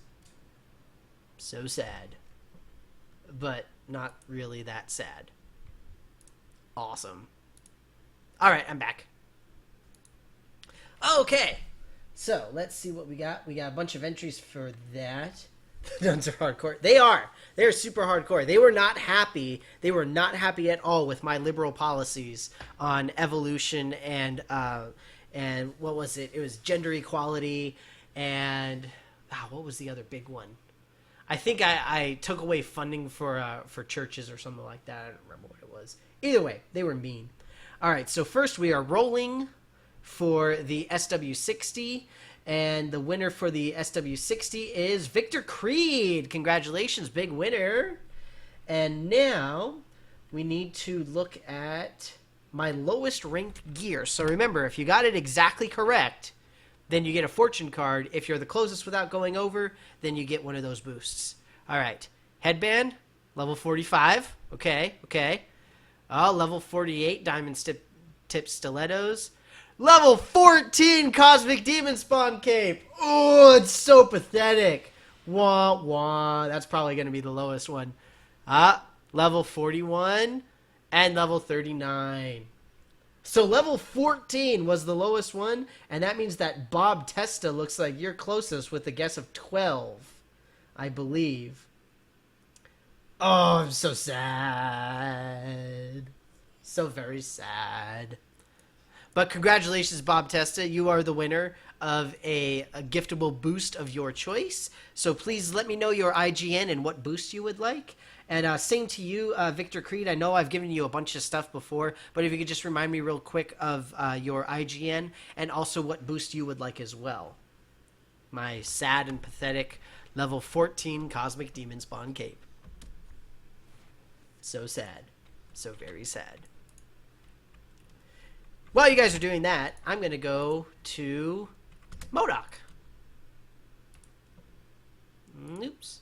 So sad. But not really that sad. Awesome. Alright, I'm back. Okay. So, let's see what we got. We got a bunch of entries for that. The nuns are hardcore. They are. They're super hardcore. They were not happy. They were not happy at all with my liberal policies on evolution and what was it? It was gender equality and what was the other big one? I think I took away funding for churches or something like that. I don't remember what it was. Either way, they were mean. All right, so first we are rolling for the SW60. And the winner for the SW60 is Victor Creed. Congratulations, big winner. And now we need to look at my lowest ranked gear. So remember, if you got it exactly correct, then you get a fortune card. If you're the closest without going over, then you get one of those boosts. All right. Headband, level 45. Okay, okay. Level 48, diamond tip stilettos. Level 14 Cosmic Demon Spawn Cape. Oh, it's so pathetic. Wah, wah. That's probably going to be the lowest one. Level 41 and level 39. So level 14 was the lowest one, and that means that Bob Testa looks like you're closest with a guess of 12, I believe. Oh, I'm so sad. So very sad. But congratulations, Bob Testa. You are the winner of a giftable boost of your choice. So please let me know your IGN and what boost you would like. And same to you, Victor Creed. I know I've given you a bunch of stuff before, but if you could just remind me real quick of your IGN and also what boost you would like as well. My sad and pathetic level 14 Cosmic Demon Spawn Cape. So sad. So very sad. While you guys are doing that, I'm going to go to MODOK. Oops.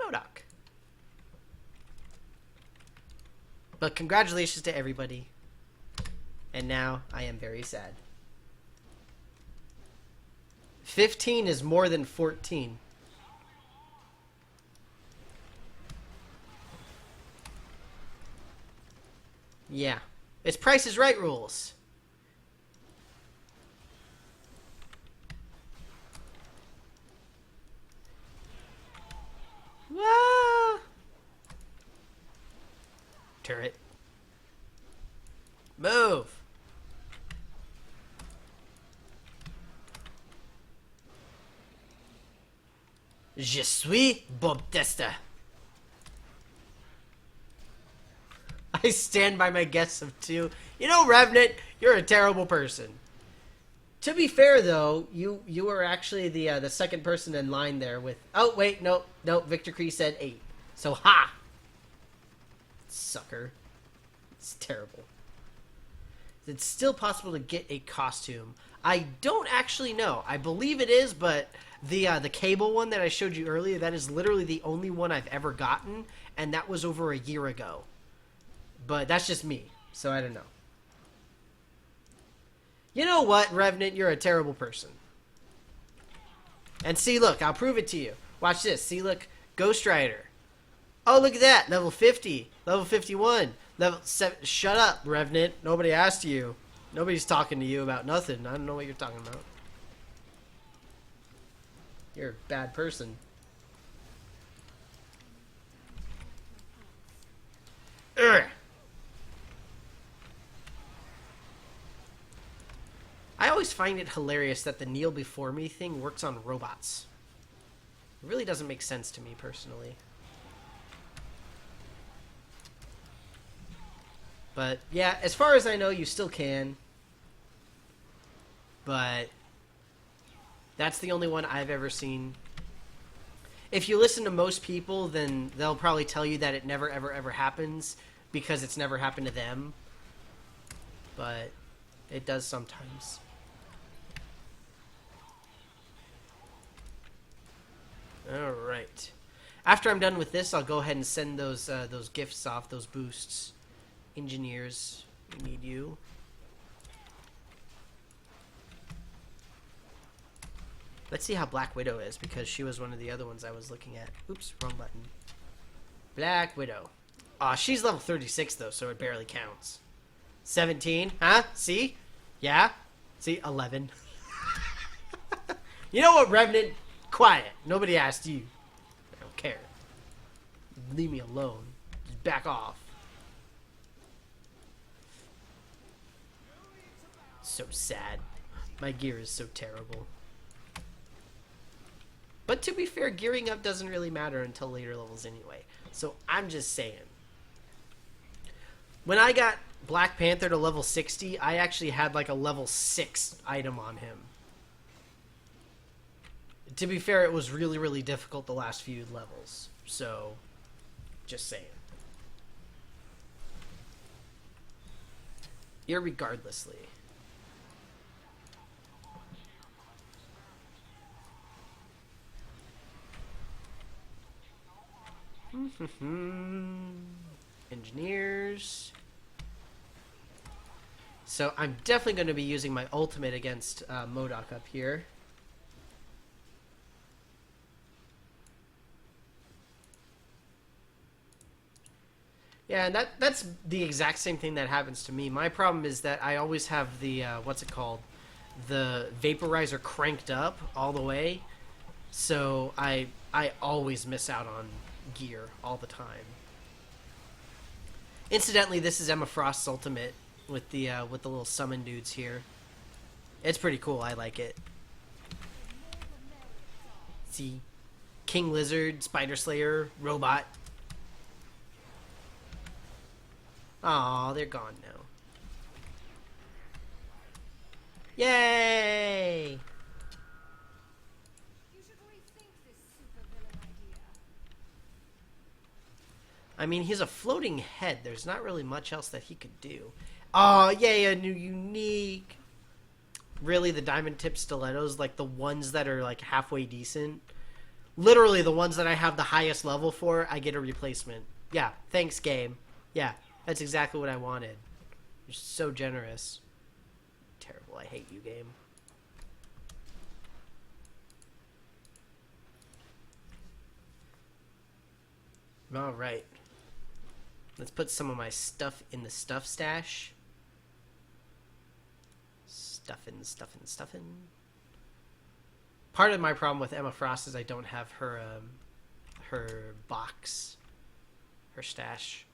MODOK. But congratulations to everybody. And now I am very sad. 15 is more than 14. Yeah. It's Price is Right rules. Ah. Turret. Move. Je suis Bob Testa. I stand by my guess of 2. You know, Revenant, you're a terrible person. To be fair, though, you were actually the second person in line there with... Oh, wait, no, Victor Cree said 8. So, ha! sucker. It's terrible. It's still possible to get a costume. I don't actually know. I believe it is, but the cable one that I showed you earlier, that is literally the only one I've ever gotten, and that was over a year ago. But that's just me, so I don't know. You know what, Revenant? You're a terrible person. And see, look, I'll prove it to you. Watch this. See, look, Ghost Rider. Oh, look at that. Level 50. Level 51. Level 7. Shut up, Revenant. Nobody asked you. Nobody's talking to you about nothing. I don't know what you're talking about. You're a bad person. Ugh. I always find it hilarious that the kneel before me thing works on robots. It really doesn't make sense to me personally. But yeah, as far as I know, you still can. But that's the only one I've ever seen. If you listen to most people, then they'll probably tell you that it never ever ever happens because it's never happened to them. But it does sometimes. All right. After I'm done with this, I'll go ahead and send those gifts off, those boosts. Engineers, we need you. Let's see how Black Widow is, because she was one of the other ones I was looking at. Oops, wrong button. Black Widow. Aw, she's level 36 though, so it barely counts. 17, huh? See? Yeah? See? 11. You know what, Revenant? Quiet. Nobody asked you. I don't care. Leave me alone. Just back off. So sad. My gear is so terrible. But to be fair, gearing up doesn't really matter until later levels anyway. So I'm just saying. When I got Black Panther to level 60, I actually had like a level 6 item on him. To be fair, it was really, really difficult the last few levels. So, just saying. Irregardlessly. Engineers. So I'm definitely going to be using my ultimate against MODOK up here. Yeah, and that's the exact same thing that happens to me. My problem is that I always have the, what's it called? The vaporizer cranked up all the way. So I always miss out on gear all the time. Incidentally, this is Emma Frost's ultimate with the little summon dudes here. It's pretty cool. I like it. See, King Lizard, Spider Slayer, Robot. Aw, they're gone now. Yay! I mean, he's a floating head. There's not really much else that he could do. Oh, yay, a new unique. Really, the diamond tip stilettos, like the ones that are like halfway decent. Literally, the ones that I have the highest level for, I get a replacement. Yeah, thanks, game. Yeah, that's exactly what I wanted. You're so generous. Terrible, I hate you, game. Alright. Let's put some of my stuff in the stuff stash. Stuffin'. Part of my problem with Emma Frost is I don't have her her box, her stash.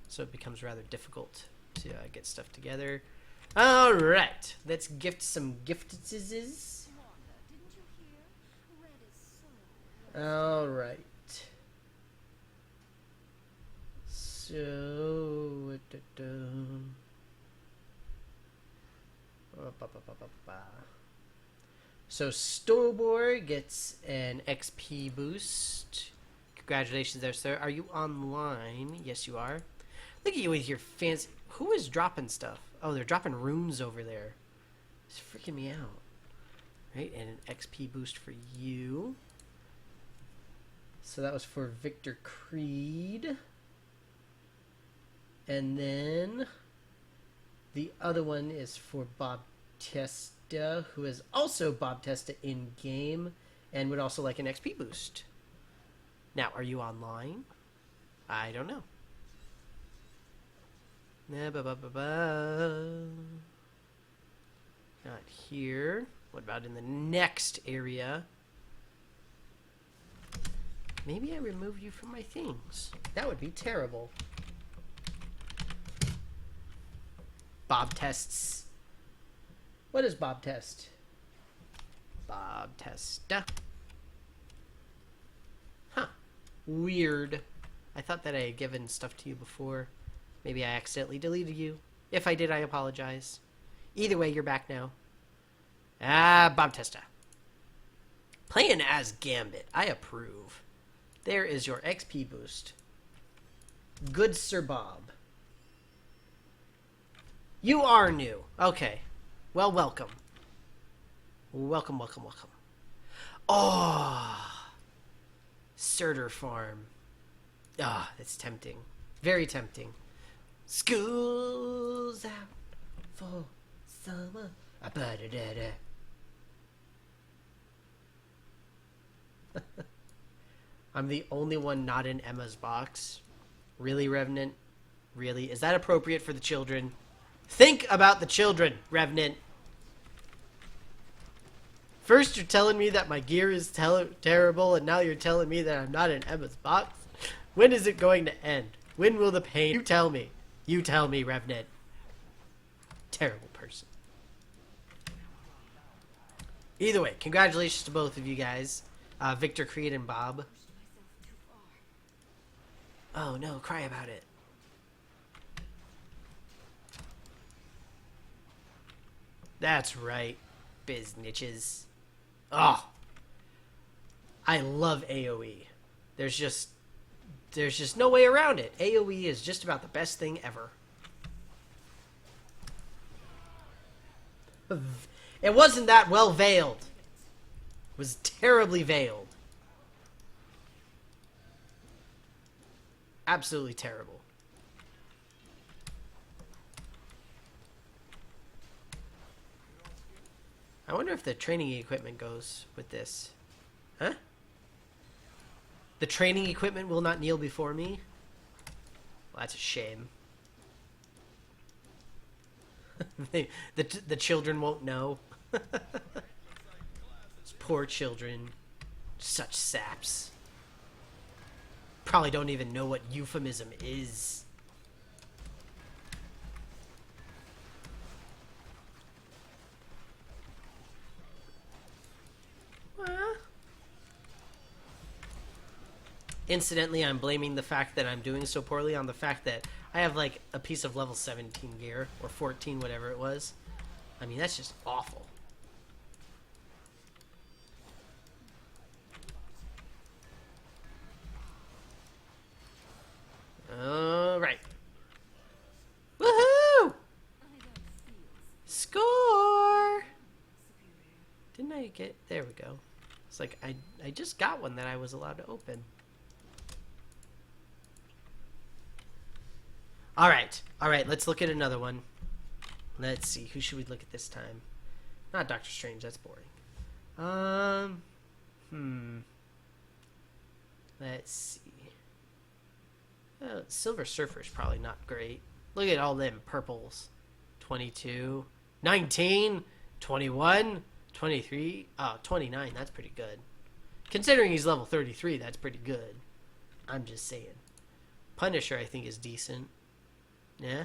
So it becomes rather difficult to get stuff together. Alright, let's gift some giftses. Alright. So... So Stobor gets an XP boost. Congratulations there, sir. Are you online? Yes, you are. Look at you with your fancy... Who is dropping stuff? Oh, they're dropping runes over there. It's freaking me out. Right, and an XP boost for you. So that was for Victor Creed. And then the other one is for Bob Testa, who is also Bob Testa in-game and would also like an XP boost. Now, are you online? I don't know. Not here. What about in the next area? Maybe I remove you from my things. That would be terrible. Bob tests. What is Bob test? Bob Testa. Huh. Weird. I thought that I had given stuff to you before. Maybe I accidentally deleted you. If I did, I apologize. Either way, you're back now. Bob Testa. Playing as Gambit. I approve. There is your XP boost. Good Sir Bob. You are new. Okay. Well, welcome. Welcome, welcome, welcome. Oh! Surtur Farm. Ah, it's tempting. Very tempting. School's out for summer. I'm the only one not in Emma's box. Really, Revenant? Really? Is that appropriate for the children? Think about the children, Revenant. First you're telling me that my gear is terrible, and now you're telling me that I'm not in Emma's box? When is it going to end? When will the pain... You tell me. You tell me, Revenant. Terrible person. Either way, congratulations to both of you guys. Victor Creed and Bob. Oh no, cry about it. That's right, biznitches. Oh, I love AoE. There's just no way around it. AoE is just about the best thing ever. It wasn't that well veiled. It was terribly veiled. Absolutely terrible. I wonder if the training equipment goes with this. Huh? The training equipment will not kneel before me? Well, that's a shame. the children won't know. Those poor children. Such saps. Probably don't even know what euphemism is. Incidentally, I'm blaming the fact that I'm doing so poorly on the fact that I have like a piece of level 17 gear, or 14, whatever it was. I mean, that's just awful. Alright. Woohoo! Score! Didn't I get... There we go. It's like I just got one that I was allowed to open. Alright, let's look at another one. Let's see, who should we look at this time? Not Doctor Strange, that's boring. Let's see. Silver Surfer's probably not great. Look at all them purples. 22, 19, 21, 23, 29, that's pretty good. Considering he's level 33, that's pretty good. I'm just saying. Punisher, I think, is decent. Yeah?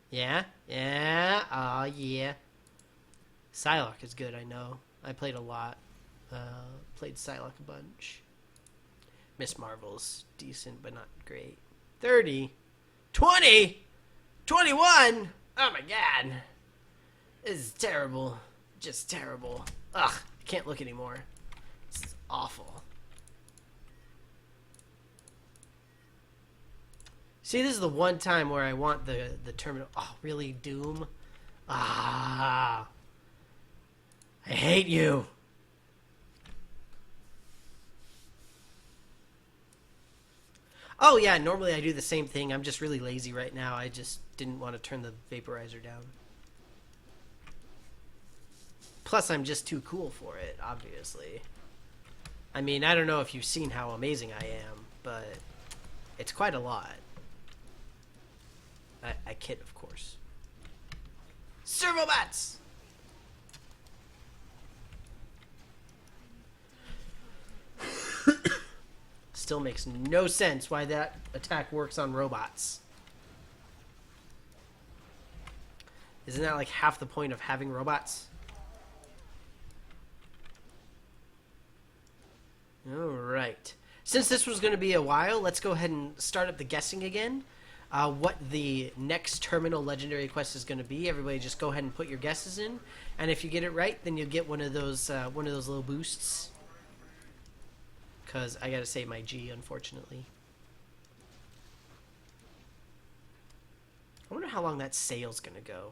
Yeah? Aw, yeah. Psylocke is good, I know. I played a lot. Played Psylocke a bunch. Miss Marvel's decent, but not great. 30? 20? 21? Oh my god. This is terrible. Just terrible. Ugh, I can't look anymore. This is awful. See, this is the one time where I want the terminal. Oh, really, Doom? Ah, I hate you. Oh yeah, normally I do the same thing. I'm just really lazy right now. I just didn't want to turn the vaporizer down. Plus, I'm just too cool for it, obviously. I mean, I don't know if you've seen how amazing I am, but it's quite a lot. I kid, of course. Servobots! Still makes no sense why that attack works on robots. Isn't that like half the point of having robots? Alright. Since this was going to be a while, let's go ahead and start up the guessing again. What the next terminal legendary quest is going to be. Everybody just go ahead and put your guesses in. And if you get it right, then you'll get one of those little boosts. Because I gotta save my G, unfortunately. I wonder how long that sale's gonna go.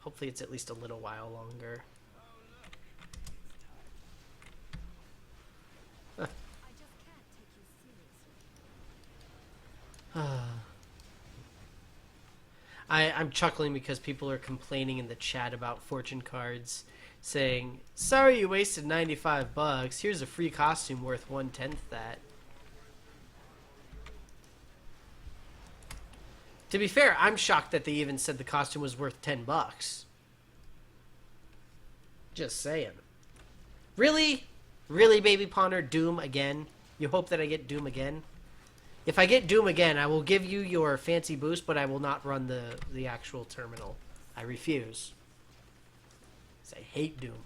Hopefully it's at least a little while longer. I'm chuckling because people are complaining in the chat about fortune cards, saying, "Sorry you wasted $95. Here's a free costume worth 1/10 that." To be fair, I'm shocked that they even said the costume was worth $10. Just saying. Really? Really, Baby Pawner? Doom again? You hope that I get Doom again? If I get Doom again, I will give you your fancy boost, but I will not run the actual terminal. I refuse. Because I hate Doom.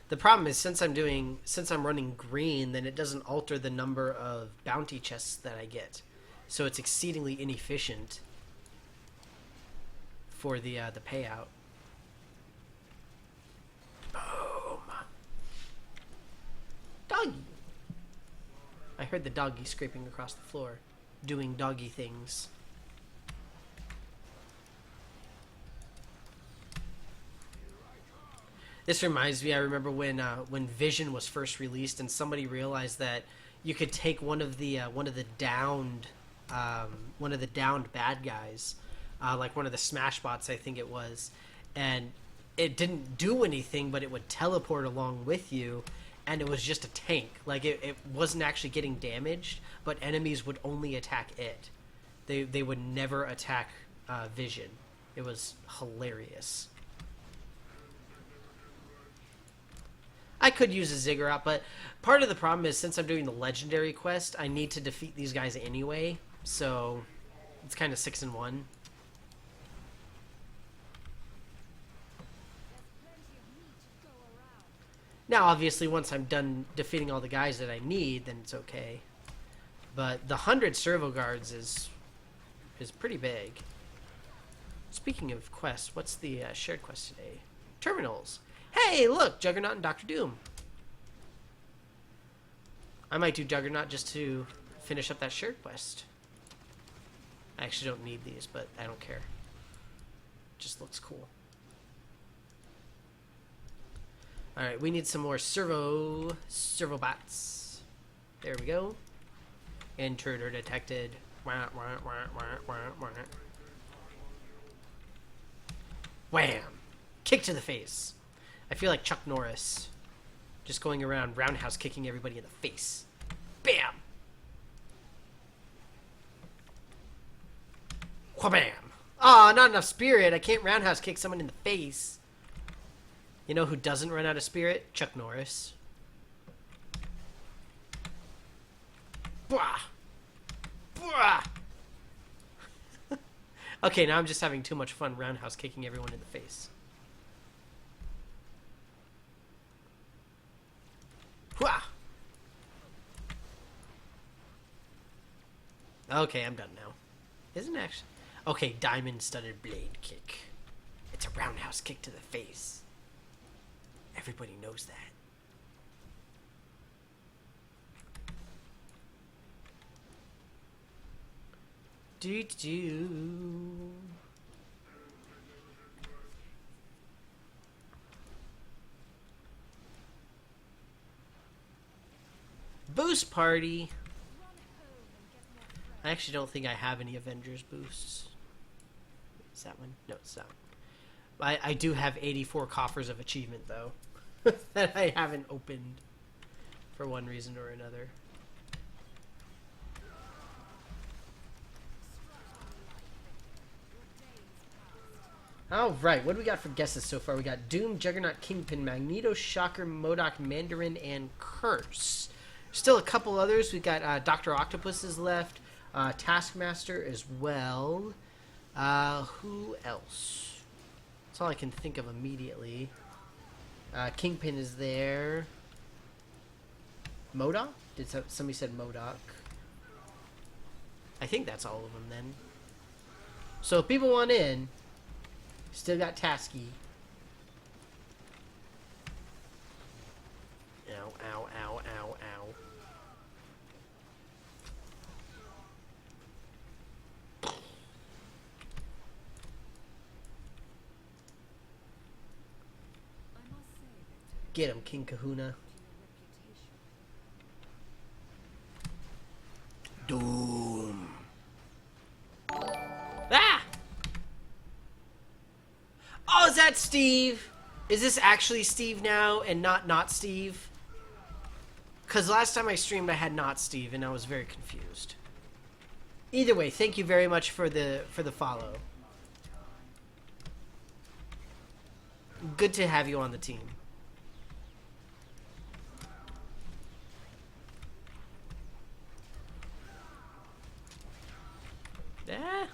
The problem is, since I'm running green, then it doesn't alter the number of bounty chests that I get. So it's exceedingly inefficient for the payout. Doggy! I heard the doggy scraping across the floor, doing doggy things. This reminds me, I remember when Vision was first released, and somebody realized that you could take one of the downed bad guys, like one of the Smash bots, I think it was, and it didn't do anything, but it would teleport along with you. And it was just a tank. Like, it wasn't actually getting damaged, but enemies would only attack it. They would never attack Vision. It was hilarious. I could use a Ziggurat, but part of the problem is, since I'm doing the legendary quest, I need to defeat these guys anyway. So it's kind of 6 in 1. Now, obviously, once I'm done defeating all the guys that I need, then it's okay. But the 100 servo guards is pretty big. Speaking of quests, what's the shared quest today? Terminals. Hey, look, Juggernaut and Dr. Doom. I might do Juggernaut just to finish up that shared quest. I actually don't need these, but I don't care. Just looks cool. Alright, we need some more servobots. There we go. Intruder detected. Wham! Kick to the face. I feel like Chuck Norris. Just going around roundhouse kicking everybody in the face. Bam! Wha-bam! Aw, not enough spirit. I can't roundhouse kick someone in the face. You know who doesn't run out of spirit? Chuck Norris. Bwah! Bwah! Okay, now I'm just having too much fun roundhouse kicking everyone in the face. Bwah! Okay, I'm done now. Isn't actually... Okay, diamond-studded blade kick. It's a roundhouse kick to the face. Everybody knows that. Do do. Boost party. I actually don't think I have any Avengers boosts. Is that one? No, it's not. I do have 84 coffers of achievement, though, that I haven't opened for one reason or another. Alright, what do we got for guesses so far? We got Doom, Juggernaut, Kingpin, Magneto, Shocker, MODOK, Mandarin, and Curse. Still a couple others. We got Dr. Octopus is left. Taskmaster as well. Who else? That's all I can think of immediately. Kingpin is there. MODOK? Did somebody said MODOK? I think that's all of them then. So if people want in, still got Tasky. Ow, ow, ow, ow, ow. Get him, King Kahuna. Doom. Ah! Oh, is that Steve? Is this actually Steve now and not Steve? Because last time I streamed I had not Steve and I was very confused. Either way, thank you very much for the follow. Good to have you on the team. Ah.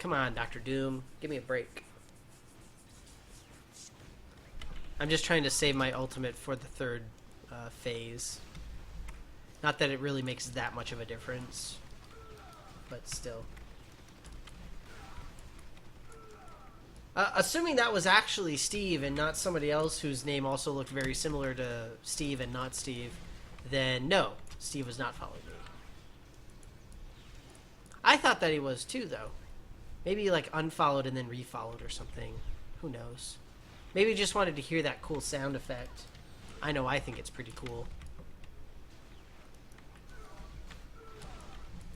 Come on, Dr. Doom. Give me a break. I'm just trying to save my ultimate for the third phase. Not that it really makes that much of a difference. But still. Assuming that was actually Steve and not somebody else whose name also looked very similar to Steve and not Steve, then no, Steve was not following me. I thought that he was too, though. Maybe he, like, unfollowed and then refollowed or something. Who knows? Maybe he just wanted to hear that cool sound effect. I know I think it's pretty cool.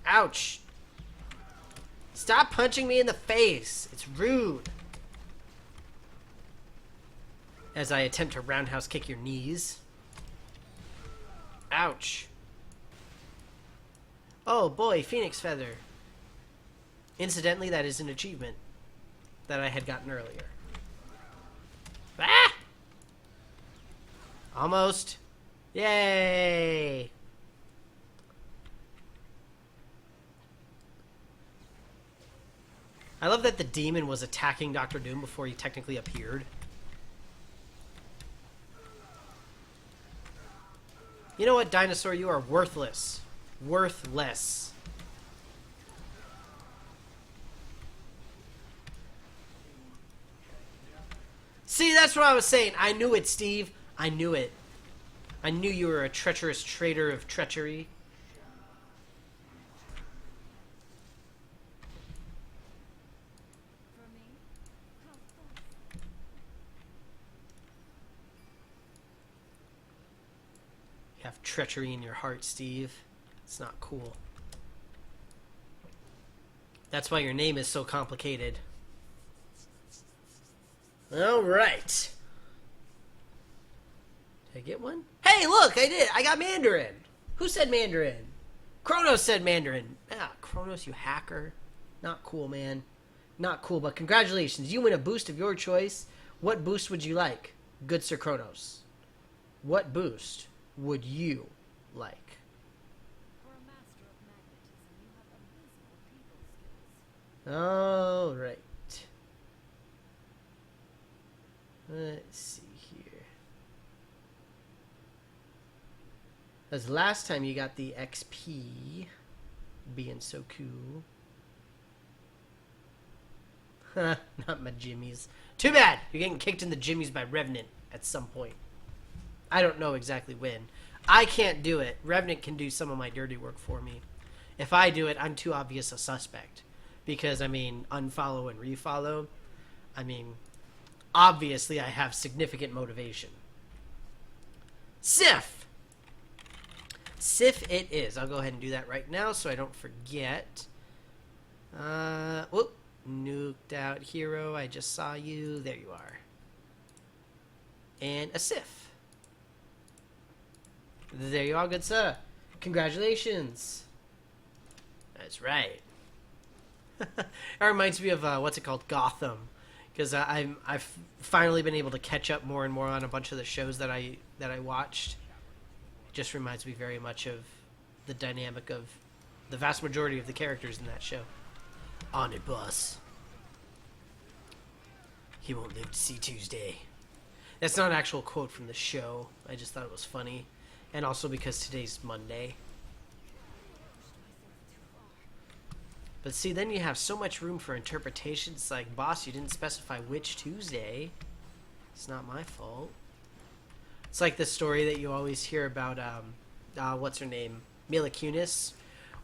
Ouch! Stop punching me in the face! It's rude! As I attempt to roundhouse kick your knees. Ouch. Oh boy, Phoenix Feather. Incidentally, that is an achievement that I had gotten earlier. Ah! Almost. Yay! I love that the demon was attacking Dr. Doom before he technically appeared. You know what, Dinosaur? You are worthless. Worthless. See, that's what I was saying. I knew it, Steve. I knew it. I knew you were a treacherous traitor of treachery. You have treachery in your heart, Steve. It's not cool. That's why your name is so complicated. Alright. Did I get one? Hey, look! I did! I got Mandarin! Who said Mandarin? Kronos said Mandarin. Ah, Kronos, you hacker. Not cool, man. Not cool, but congratulations. You win a boost of your choice. What boost would you like? Good Sir Kronos. What boost would you like? Alright. Let's see here. As last time you got the XP, being so cool. Not my jimmies. Too bad! You're getting kicked in the jimmies by Revenant at some point. I don't know exactly when. I can't do it. Revenant can do some of my dirty work for me. If I do it, I'm too obvious a suspect. Because, I mean, unfollow and refollow, I mean, obviously I have significant motivation. Sif! Sif it is. I'll go ahead and do that right now so I don't forget. Whoop. Nuked out hero. I just saw you. There you are. And a Sif. There you are, good sir. Congratulations. That's right. That reminds me of, what's it called? Gotham. Because I've finally been able to catch up more and more on a bunch of the shows that I watched. Just reminds me very much of the dynamic of the vast majority of the characters in that show. On it, boss. He won't live to see Tuesday. That's not an actual quote from the show. I just thought it was funny. And also because today's Monday. But see, then you have so much room for interpretation. It's like, boss, you didn't specify which Tuesday. It's not my fault. It's like the story that you always hear about, what's her name? Mila Kunis,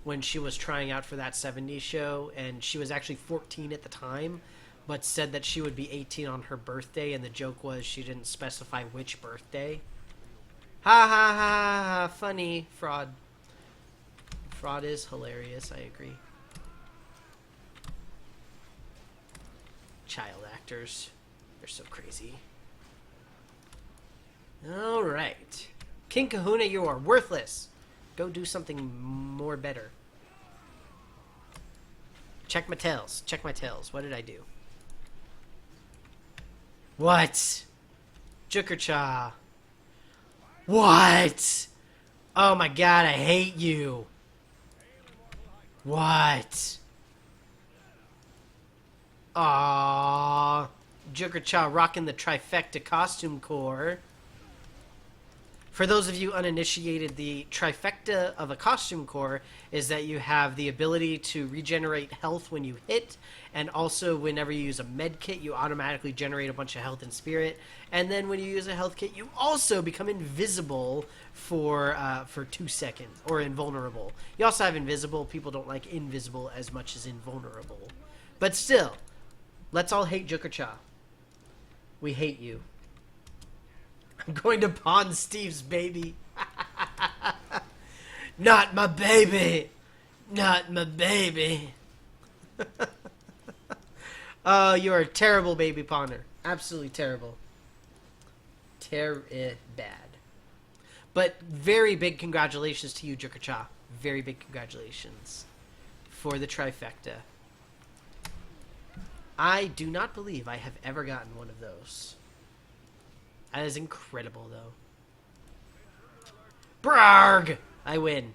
when she was trying out for that 70s show, and she was actually 14 at the time, but said that she would be 18 on her birthday, and the joke was she didn't specify which birthday. Ha ha ha ha, funny. Fraud. Fraud is hilarious, I agree. Child actors. They're so crazy. Alright. King Kahuna, you are worthless. Go do something more better. Check my tails. Check my tails. What did I do? What? Jukercha. What? Oh my god, I hate you. What? Aww. Jukercha rocking the trifecta costume core. For those of you uninitiated, the trifecta of a costume core is that you have the ability to regenerate health when you hit, and also whenever you use a med kit, you automatically generate a bunch of health and spirit. And then when you use a health kit, you also become invisible for 2 seconds, or invulnerable. You also have invisible. People don't like invisible as much as invulnerable. But still, let's all hate Jukercha. We hate you. I'm going to pawn Steve's baby. Not my baby. Not my baby. Oh, you're a terrible baby pawner. Absolutely terrible. Bad. But very big congratulations to you, Jukercha. Very big congratulations for the trifecta. I do not believe I have ever gotten one of those. That is incredible, though. Brarg! I win.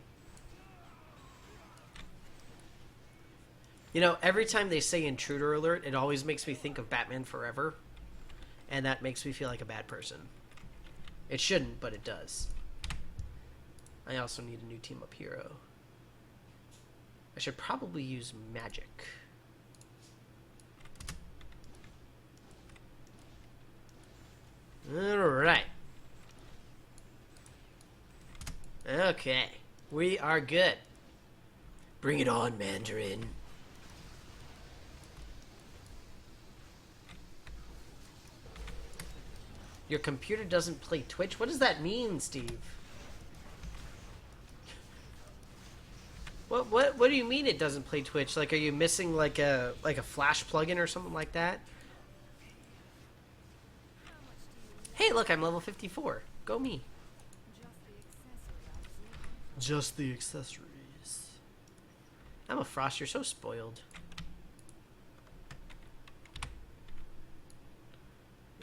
You know, every time they say intruder alert, it always makes me think of Batman Forever. And that makes me feel like a bad person. It shouldn't, but it does. I also need a new team-up hero. I should probably use magic. Alright. Okay. We are good. Bring it on, Mandarin. Your computer doesn't play Twitch? What does that mean, Steve? What do you mean it doesn't play Twitch? Like, are you missing like a Flash plugin or something like that? Hey, look, I'm level 54. Go me. Just the accessories. Emma Frost, you're so spoiled.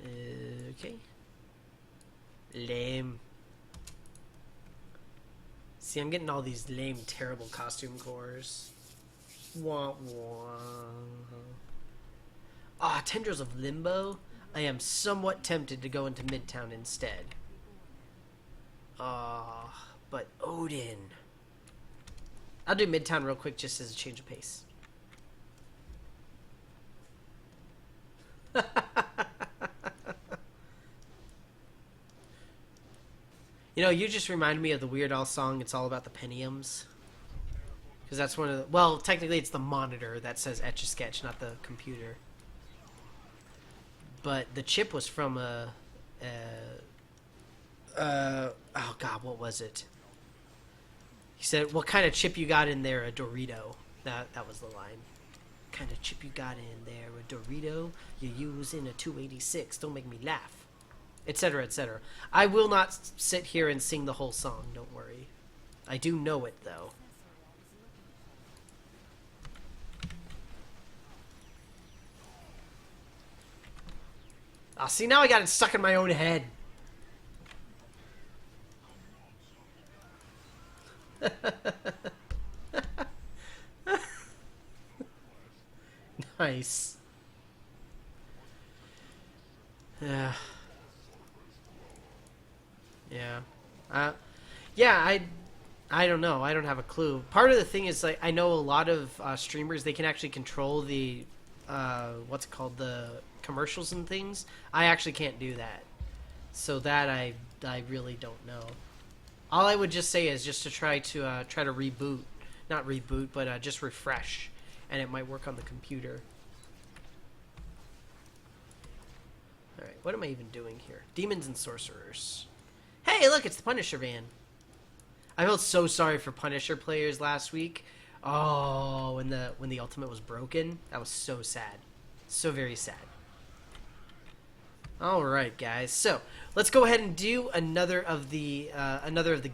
Okay. Lame. See, I'm getting all these lame, terrible costume cores. Wah, wah. Ah, Tendrils of Limbo? I am somewhat tempted to go into Midtown instead. But Odin. I'll do Midtown real quick just as a change of pace. You know, you just reminded me of the Weird Al song, It's All About the Pentiums. Because that's one of the... Well, technically it's the monitor that says Etch-a-Sketch, not the computer. But the chip was from oh god, what was it? He said, what kind of chip you got in there? A Dorito. That was the line. What kind of chip you got in there? A Dorito you use in a 286. Don't make me laugh. Etc., etc. I will not sit here and sing the whole song, don't worry. I do know it, though. Ah, see, now I got it stuck in my own head. Nice. Yeah. Yeah. Yeah, I don't know. I don't have a clue. Part of the thing is, like, I know a lot of streamers, they can actually control the, what's it called, the commercials and things. I actually can't do that. So that I really don't know. All I would just say is just to try to reboot. Not reboot, but just refresh. And it might work on the computer. Alright, what am I even doing here? Demons and Sorcerers. Hey, look, it's the Punisher van. I felt so sorry for Punisher players last week. Oh, when the ultimate was broken. That was so sad. So very sad. Alright, guys. So, let's go ahead and do another of the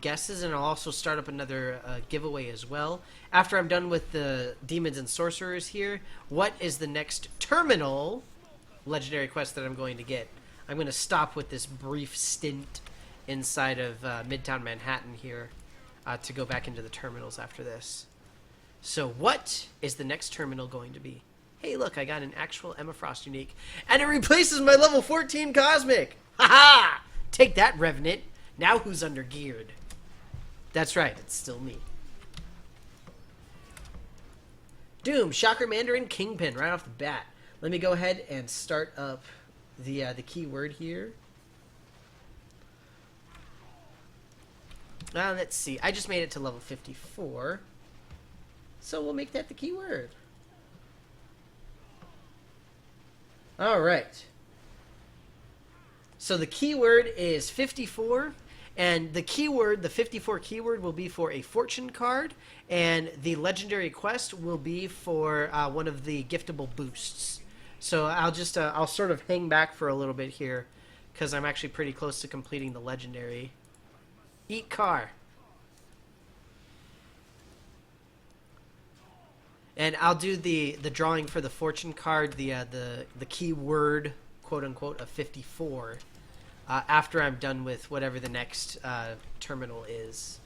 guesses, and I'll also start up another giveaway as well. After I'm done with the Demons and Sorcerers here, what is the next terminal legendary quest that I'm going to get? I'm going to stop with this brief stint inside of Midtown Manhattan here to go back into the terminals after this. So what is the next terminal going to be? Hey, look, I got an actual Emma Frost unique, and it replaces my level 14 Cosmic! Ha-ha! Take that, Revenant. Now who's under geared? That's right, it's still me. Doom, Shocker Mandarin, Kingpin, right off the bat. Let me go ahead and start up the keyword here. Let's see. I just made it to level 54. So we'll make that the keyword. Alright. So the keyword is 54. And the keyword, the 54 keyword, will be for a fortune card. And the legendary quest will be for one of the giftable boosts. So I'll just, I'll sort of hang back for a little bit here. Because I'm actually pretty close to completing the legendary. Eat car. And I'll do the drawing for the fortune card, the keyword, quote unquote, of 54, after I'm done with whatever the next terminal is.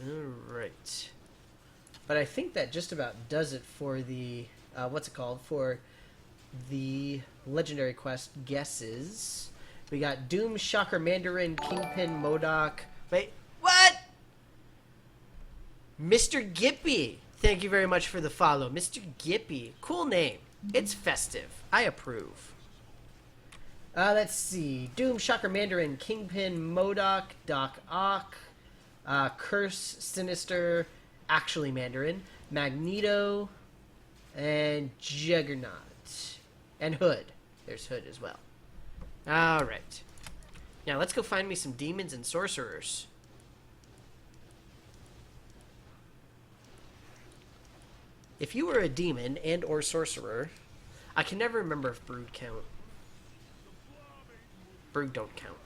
Alright. But I think that just about does it for the, what's it called, for the legendary quest guesses. We got Doom, Shocker, Mandarin, Kingpin, MODOK. Wait, what? Mr. Gippy. Thank you very much for the follow. Mr. Gippy. Cool name. It's festive. I approve. Let's see. Doom, Shocker, Mandarin, Kingpin, MODOK, Doc Ock, Curse, Sinister, actually Mandarin, Magneto, and Juggernaut. And Hood. There's Hood as well. Alright. Now let's go find me some demons and sorcerers. If you were a demon and or sorcerer, I can never remember if Brood count. Brood don't count.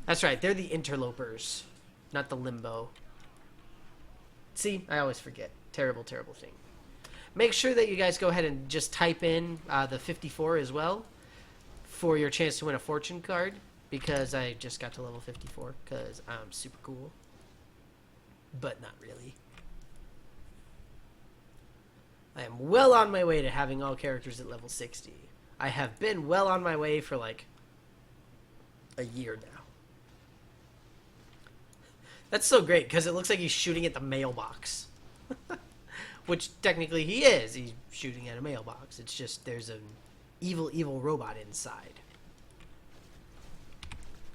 That's right, they're the interlopers, not the limbo. See, I always forget. Terrible, terrible thing. Make sure that you guys go ahead and just type in the 54 as well for your chance to win a fortune card, because I just got to level 54 because I'm super cool. But not really. I am well on my way to having all characters at level 60. I have been well on my way for like a year now. That's so great because it looks like he's shooting at the mailbox. Which technically he is. He's shooting at a mailbox. It's just there's an evil, evil robot inside.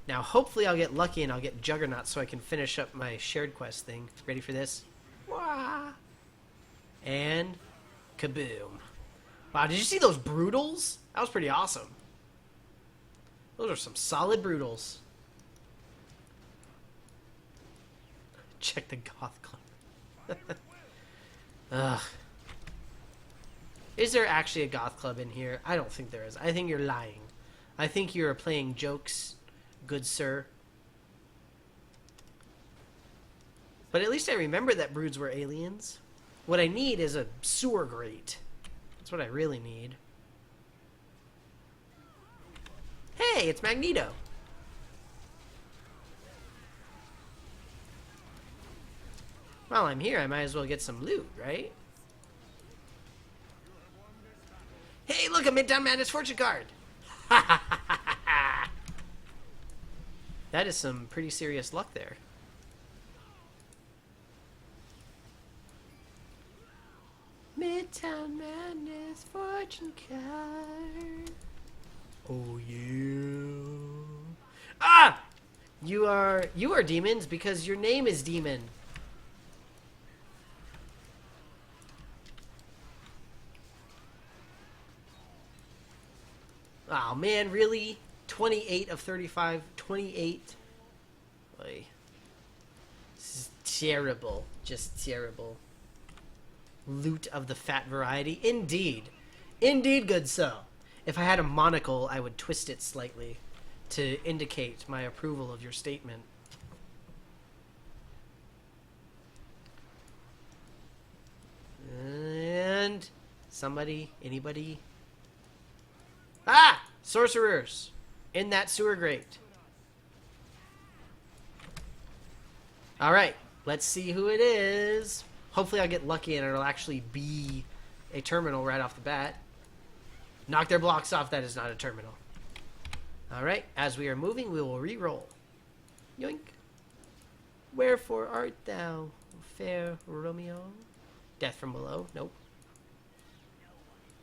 Now, hopefully I'll get lucky and I'll get Juggernaut so I can finish up my shared quest thing. Ready for this? Wah! And kaboom. Wow, did you see those brutals? That was pretty awesome. Those are some solid brutals. Check the Goth Club. Ugh. Is there actually a Goth Club in here? I don't think there is. I think you're lying. I think you're playing jokes, good sir. But at least I remember that broods were aliens. What I need is a sewer grate. That's what I really need. Hey, it's Magneto. While I'm here, I might as well get some loot, right? Hey, look, a Midtown Madness Fortune card! That is some pretty serious luck there. Midtown Madness Fortune card. Oh yeah. Ah! You are demons because your name is Demon. Oh man, really? 28 of 35. 28. Oy. This is terrible. Just terrible. Loot of the fat variety. Indeed. Indeed, good so. If I had a monocle, I would twist it slightly to indicate my approval of your statement. And somebody, anybody? Ah! Sorcerers! In that sewer grate. Alright, let's see who it is. Hopefully I'll get lucky and it'll actually be a terminal right off the bat. Knock their blocks off, that is not a terminal. Alright, as we are moving, we will re-roll. Yoink. Wherefore art thou, fair Romeo? Death from below? Nope.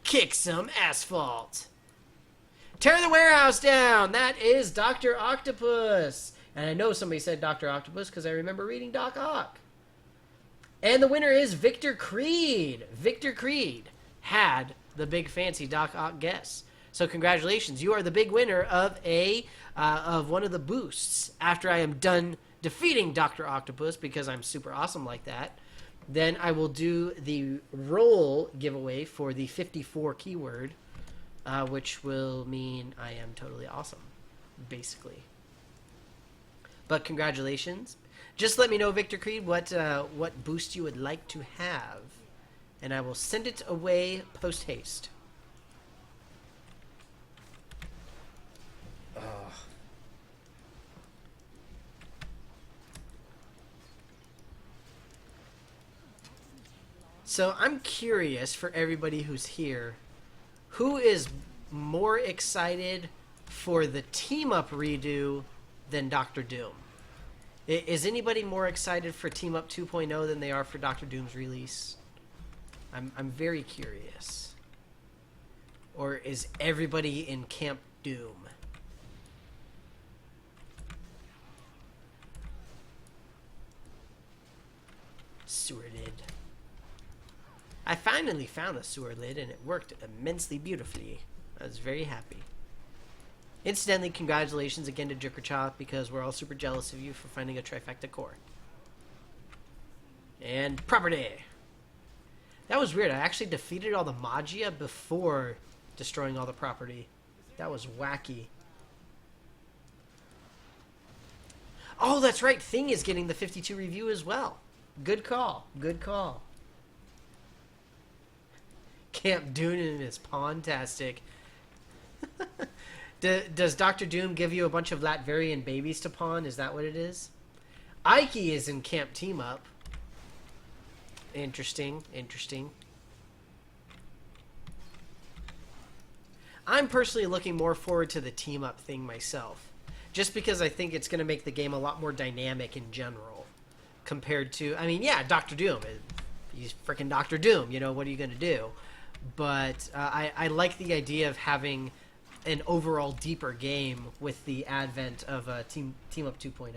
Kick some asphalt! Tear the warehouse down! That is Dr. Octopus! And I know somebody said Dr. Octopus because I remember reading Doc Ock. And the winner is Victor Creed. Victor Creed had the big fancy Doc Ock guess. So congratulations, you are the big winner of one of the boosts. After I am done defeating Dr. Octopus, because I'm super awesome like that, then I will do the roll giveaway for the 54 keyword, which will mean I am totally awesome, basically. But congratulations. Just let me know, Victor Creed, what boost you would like to have, and I will send it away post-haste. So I'm curious for everybody who's here, who is more excited for the team-up redo than Doctor Doom? Is anybody more excited for Team Up 2.0 than they are for Doctor Doom's release? I'm very curious. Or is everybody in Camp Doom? Sewer lid. I finally found a sewer lid and it worked immensely beautifully. I was very happy. Incidentally, congratulations again to Jokerchop because we're all super jealous of you for finding a trifecta core. And property. That was weird. I actually defeated all the Magia before destroying all the property. That was wacky. Oh, that's right. Thing is getting the 52 review as well. Good call. Good call. Camp Doom is pawntastic. Does Doctor Doom give you a bunch of Latverian babies to pawn? Is that what it is? Ike is in Camp Team Up. Interesting, interesting. I'm personally looking more forward to the Team Up thing myself. Just because I think it's going to make the game a lot more dynamic in general. Compared to, I mean, yeah, Doctor Doom. He's freaking Doctor Doom, you know, what are you going to do? But I like the idea of having an overall deeper game with the advent of Team Up 2.0.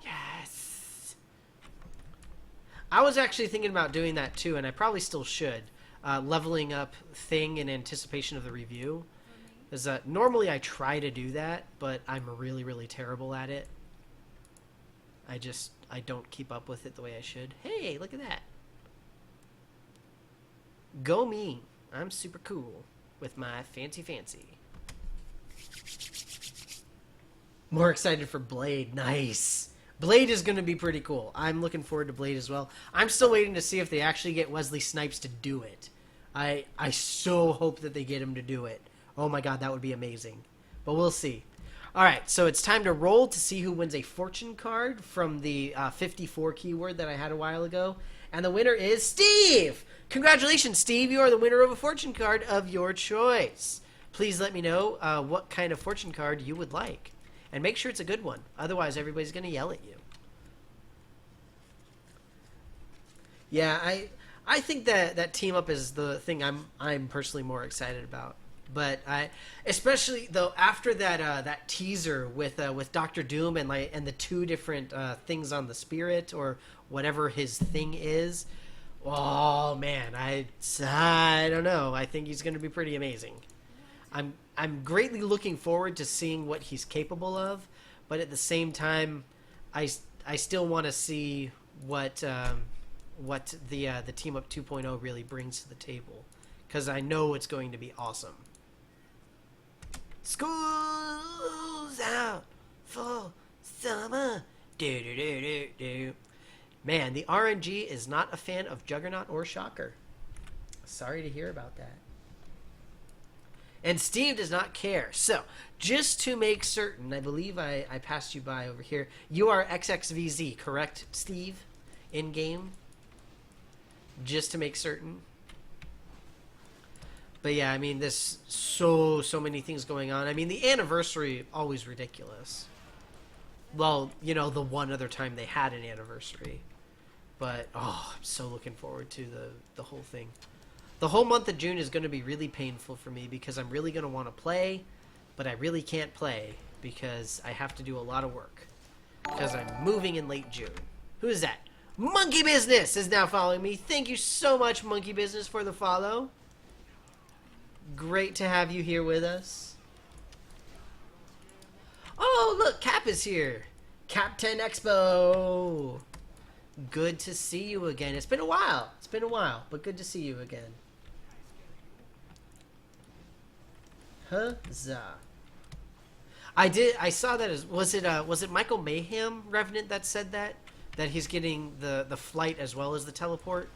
Yes. I was actually thinking about doing that too, and I probably still should. Leveling up Thing in anticipation of the review. Is normally I try to do that, but I'm really, really terrible at it. I don't keep up with it the way I should. Hey, look at that. Go me. I'm super cool with my fancy. More excited for Blade. Nice. Blade is going to be pretty cool. I'm looking forward to Blade as well. I'm still waiting to see if they actually get Wesley Snipes to do it. I so hope that they get him to do it. Oh my god, that would be amazing. But we'll see. Alright, so it's time to roll to see who wins a fortune card from the 54 keyword that I had a while ago. And the winner is Steve! Congratulations, Steve! You are the winner of a fortune card of your choice. Please let me know what kind of fortune card you would like. And make sure it's a good one. Otherwise, everybody's going to yell at you. Yeah, I think that Team Up is the thing I'm personally more excited about. But especially though after that teaser with Doctor Doom and the two different things on the spirit or whatever his thing is. Oh man, I don't know. I think he's going to be pretty amazing. I'm greatly looking forward to seeing what he's capable of, but at the same time, I still want to see what the Team Up 2.0 really brings to the table, because I know it's going to be awesome. School's out for summer. Do do do do do. Man, the RNG is not a fan of Juggernaut or Shocker. Sorry to hear about that. And Steve does not care. So, just to make certain, I believe I passed you by over here. You are XXVZ, correct, Steve? In-game? Just to make certain. But yeah, I mean, there's so many things going on. I mean, the anniversary, always ridiculous. Well, you know, the one other time they had an anniversary. But, oh, I'm so looking forward to the whole thing. The whole month of June is going to be really painful for me because I'm really going to want to play, but I really can't play because I have to do a lot of work because I'm moving in late June. Who is that? Monkey Business is now following me. Thank you so much, Monkey Business, for the follow. Great to have you here with us. Oh, look, Cap is here. Cap 10 Expo. Good to see you again. It's been a while. It's been a while, but good to see you again. Huzzah. I saw that as was it Michael Mayhem Revenant that said that he's getting the flight as well as the teleport,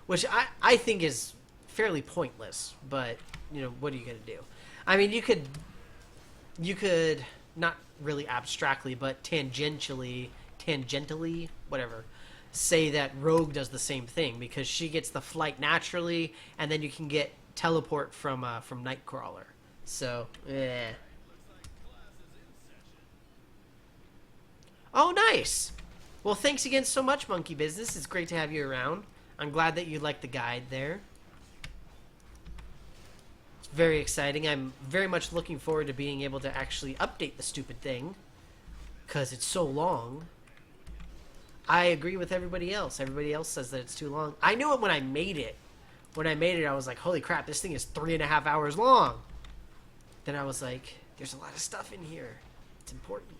which I think is fairly pointless, but you know, what are you gonna do? I mean, you could not really abstractly, but tangentially, whatever, say that Rogue does the same thing because she gets the flight naturally, and then you can get teleport from Nightcrawler. So, eh. Oh, nice. Well, thanks again so much, Monkey Business. It's great to have you around. I'm glad that you liked the guide there. It's very exciting. I'm very much looking forward to being able to actually update the stupid thing because it's so long. I agree with everybody else. Everybody else says that it's too long. I knew it when I made it. When I made it, I was like, holy crap, this thing is 3.5 hours long. Then I was like, there's a lot of stuff in here. It's important.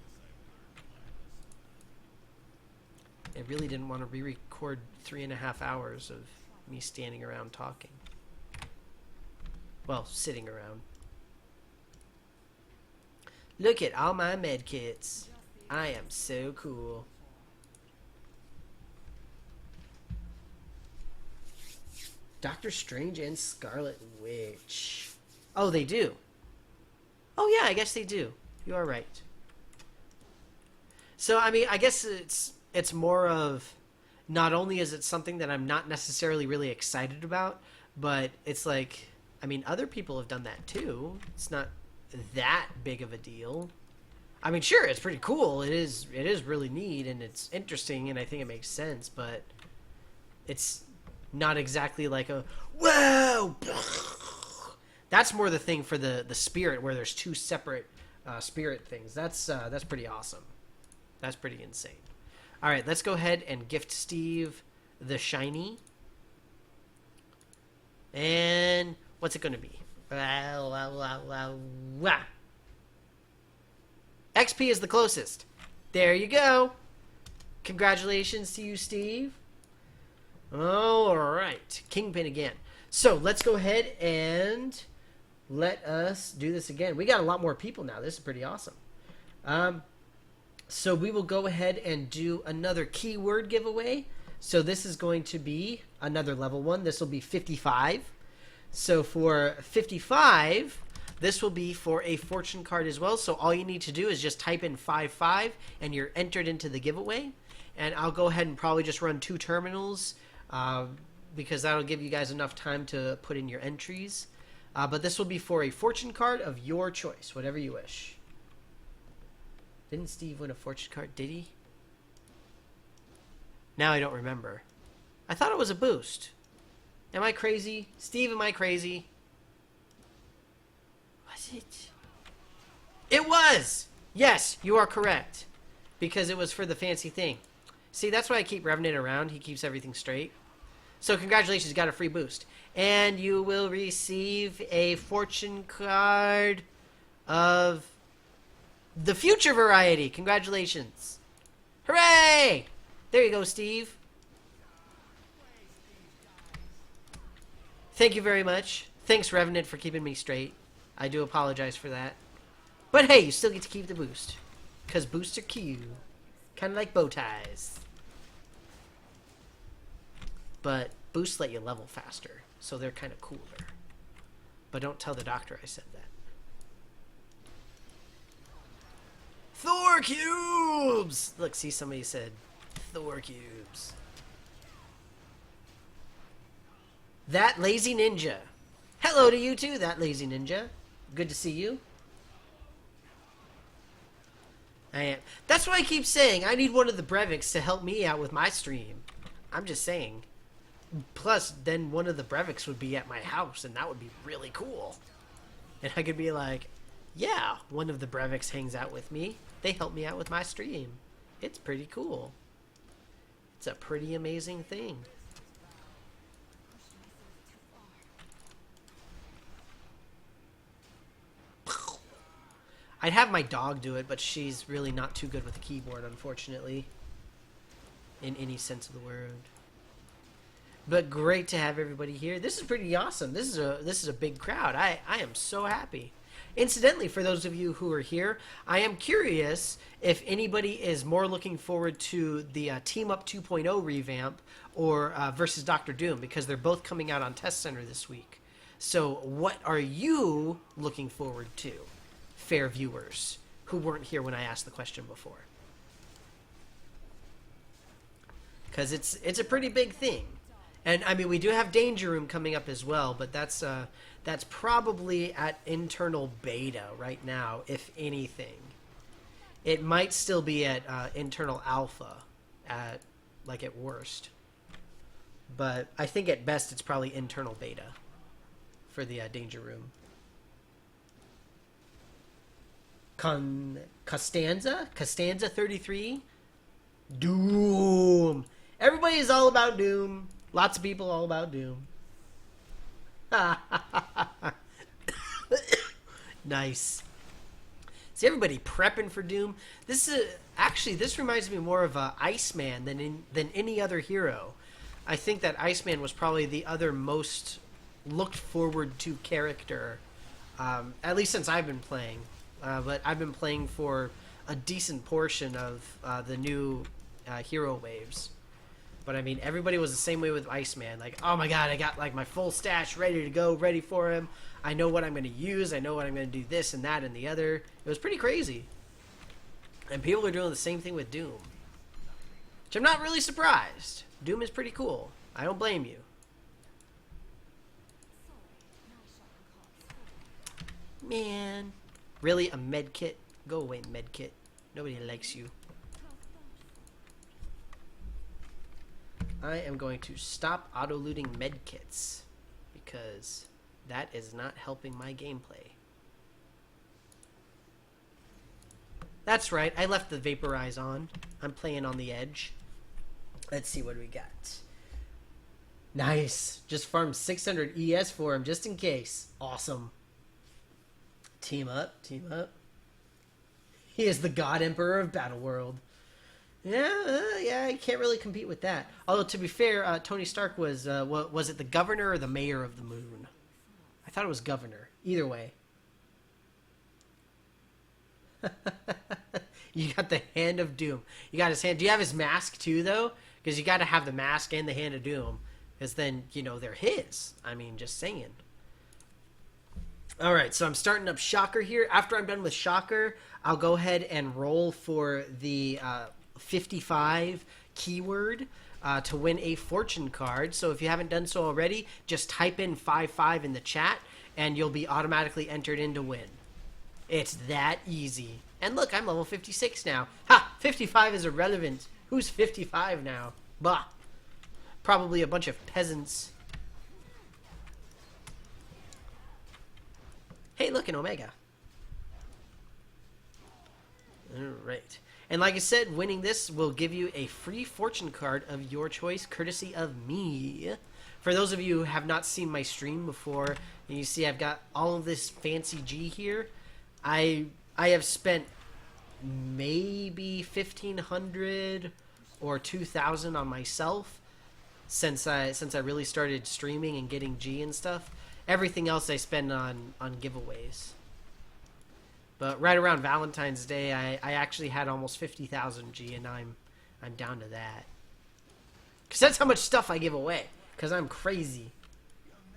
I really didn't want to re-record 3.5 hours of me standing around talking. Well, sitting around. Look at all my med kits. I am so cool. Doctor Strange and Scarlet Witch. Oh, they do. Oh yeah, I guess they do. You are right. So I mean, I guess it's more of, not only is it something that I'm not necessarily really excited about, but it's like, I mean, other people have done that too. It's not that big of a deal. I mean, sure, it's pretty cool. It is really neat and it's interesting and I think it makes sense, but it's not exactly like a whoa. That's more the thing for the spirit, where there's two separate spirit things. That's pretty awesome. That's pretty insane. All right, let's go ahead and gift Steve the shiny. And what's it going to be? XP is the closest. There you go. Congratulations to you, Steve. All right. Kingpin again. So let's go ahead and let us do this again. We got a lot more people now. This is pretty awesome. So we will go ahead and do another keyword giveaway. So this is going to be another level 1. This will be 55. So for 55, this will be for a fortune card as well. So all you need to do is just type in 55 and you're entered into the giveaway. And I'll go ahead and probably just run 2 terminals because that'll give you guys enough time to put in your entries. But this will be for a fortune card of your choice, whatever you wish. Didn't Steve win a fortune card? Did he? Now I don't remember. I thought it was a boost. Am I crazy? Steve, am I crazy? Was it? It was! Yes, you are correct. Because it was for the fancy thing. See, that's why I keep Revenant around. He keeps everything straight. So congratulations, you got a free boost. And you will receive a fortune card of the future variety. Congratulations. Hooray! There you go, Steve. Thank you very much. Thanks, Revenant, for keeping me straight. I do apologize for that. But hey, you still get to keep the boost. Because boosts are cute. Kind of like bow ties. But boosts let you level faster. So they're kind of cooler. But don't tell the doctor I said that. Thor cubes! Look, see, somebody said Thor cubes. That lazy ninja. Hello to you too, that lazy ninja. Good to see you. I am. That's why I keep saying I need one of the Breviks to help me out with my stream. I'm just saying. Plus, then one of the Breviks would be at my house, and that would be really cool. And I could be like, yeah, one of the Breviks hangs out with me. They help me out with my stream. It's pretty cool. It's a pretty amazing thing. I'd have my dog do it, but she's really not too good with the keyboard, unfortunately. In any sense of the word. But great to have everybody here. This is pretty awesome. This is a big crowd. I am so happy. Incidentally, for those of you who are here, I am curious if anybody is more looking forward to the Team Up 2.0 revamp or versus Dr. Doom, because they're both coming out on Test Center this week. So what are you looking forward to, fair viewers who weren't here when I asked the question before? Because it's a pretty big thing. And I mean, we do have Danger Room coming up as well, but that's probably at internal beta right now, if anything. It might still be at internal alpha, at worst. But I think at best it's probably internal beta for the Danger Room. Costanza 33, Doom. Everybody is all about Doom. Lots of people all about Doom. Nice. See, everybody prepping for Doom. This reminds me more of Iceman than any other hero. I think that Iceman was probably the other most looked forward to character, at least since I've been playing. But I've been playing for a decent portion of the new hero waves. But I mean, everybody was the same way with Iceman. Like, oh my god, I got like my full stash ready to go, ready for him. I know what I'm going to use. I know what I'm going to do this and that and the other. It was pretty crazy. And people are doing the same thing with Doom. Which I'm not really surprised. Doom is pretty cool. I don't blame you. Man. Really? A med kit? Go away, med kit. Nobody likes you. I am going to stop auto-looting medkits because that is not helping my gameplay. That's right, I left the vaporize on. I'm playing on the edge. Let's see what we got. Nice. Just farmed 600 ES for him just in case. Awesome. Team up, team up. He is the God Emperor of Battle World. Yeah, I can't really compete with that. Although, to be fair, Tony Stark was it the governor or the mayor of the moon? I thought it was governor. Either way. You got the Hand of Doom. You got his hand. Do you have his mask too, though? Because you got to have the mask and the Hand of Doom. Because then, you know, they're his. I mean, just saying. Alright, so I'm starting up Shocker here. After I'm done with Shocker, I'll go ahead and roll for the 55 keyword to win a fortune card. So if you haven't done so already, just type in 55 in the chat, and you'll be automatically entered in to win. It's that easy. And look, I'm level 56 now. Ha! 55 is irrelevant. Who's 55 now? Bah. Probably a bunch of peasants. Hey, look, an Omega. Alright. And like I said, winning this will give you a free fortune card of your choice, courtesy of me. For those of you who have not seen my stream before, and you see I've got all of this fancy G here, I have spent maybe 1,500 or 2,000 on myself since I really started streaming and getting G and stuff. Everything else I spend on giveaways. But right around Valentine's Day, I actually had almost 50,000 G, and I'm down to that. Because that's how much stuff I give away. Because I'm crazy.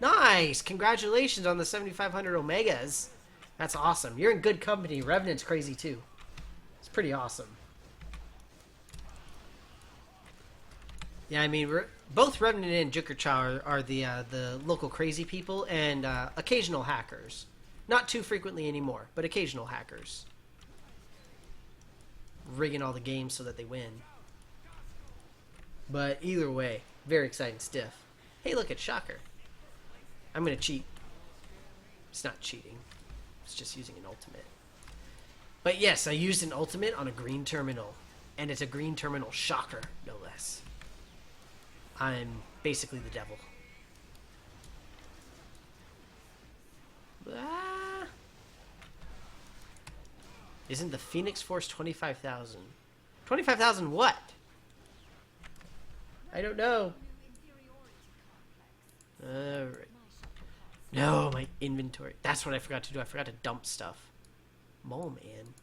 Nice! Congratulations on the 7,500 Omegas. That's awesome. You're in good company. Revenant's crazy too. It's pretty awesome. Yeah, I mean, both Revenant and Jukercha are the local crazy people and occasional hackers. Not too frequently anymore, but occasional hackers. Rigging all the games so that they win. But either way, very exciting stuff. Hey, look at Shocker. I'm going to cheat. It's not cheating. It's just using an ultimate. But yes, I used an ultimate on a green terminal. And it's a green terminal Shocker, no less. I'm basically the devil. Ah. Isn't the Phoenix Force 25,000? 25,000 what? I don't know. Alright. No, my inventory. That's what I forgot to do. I forgot to dump stuff. Mole man.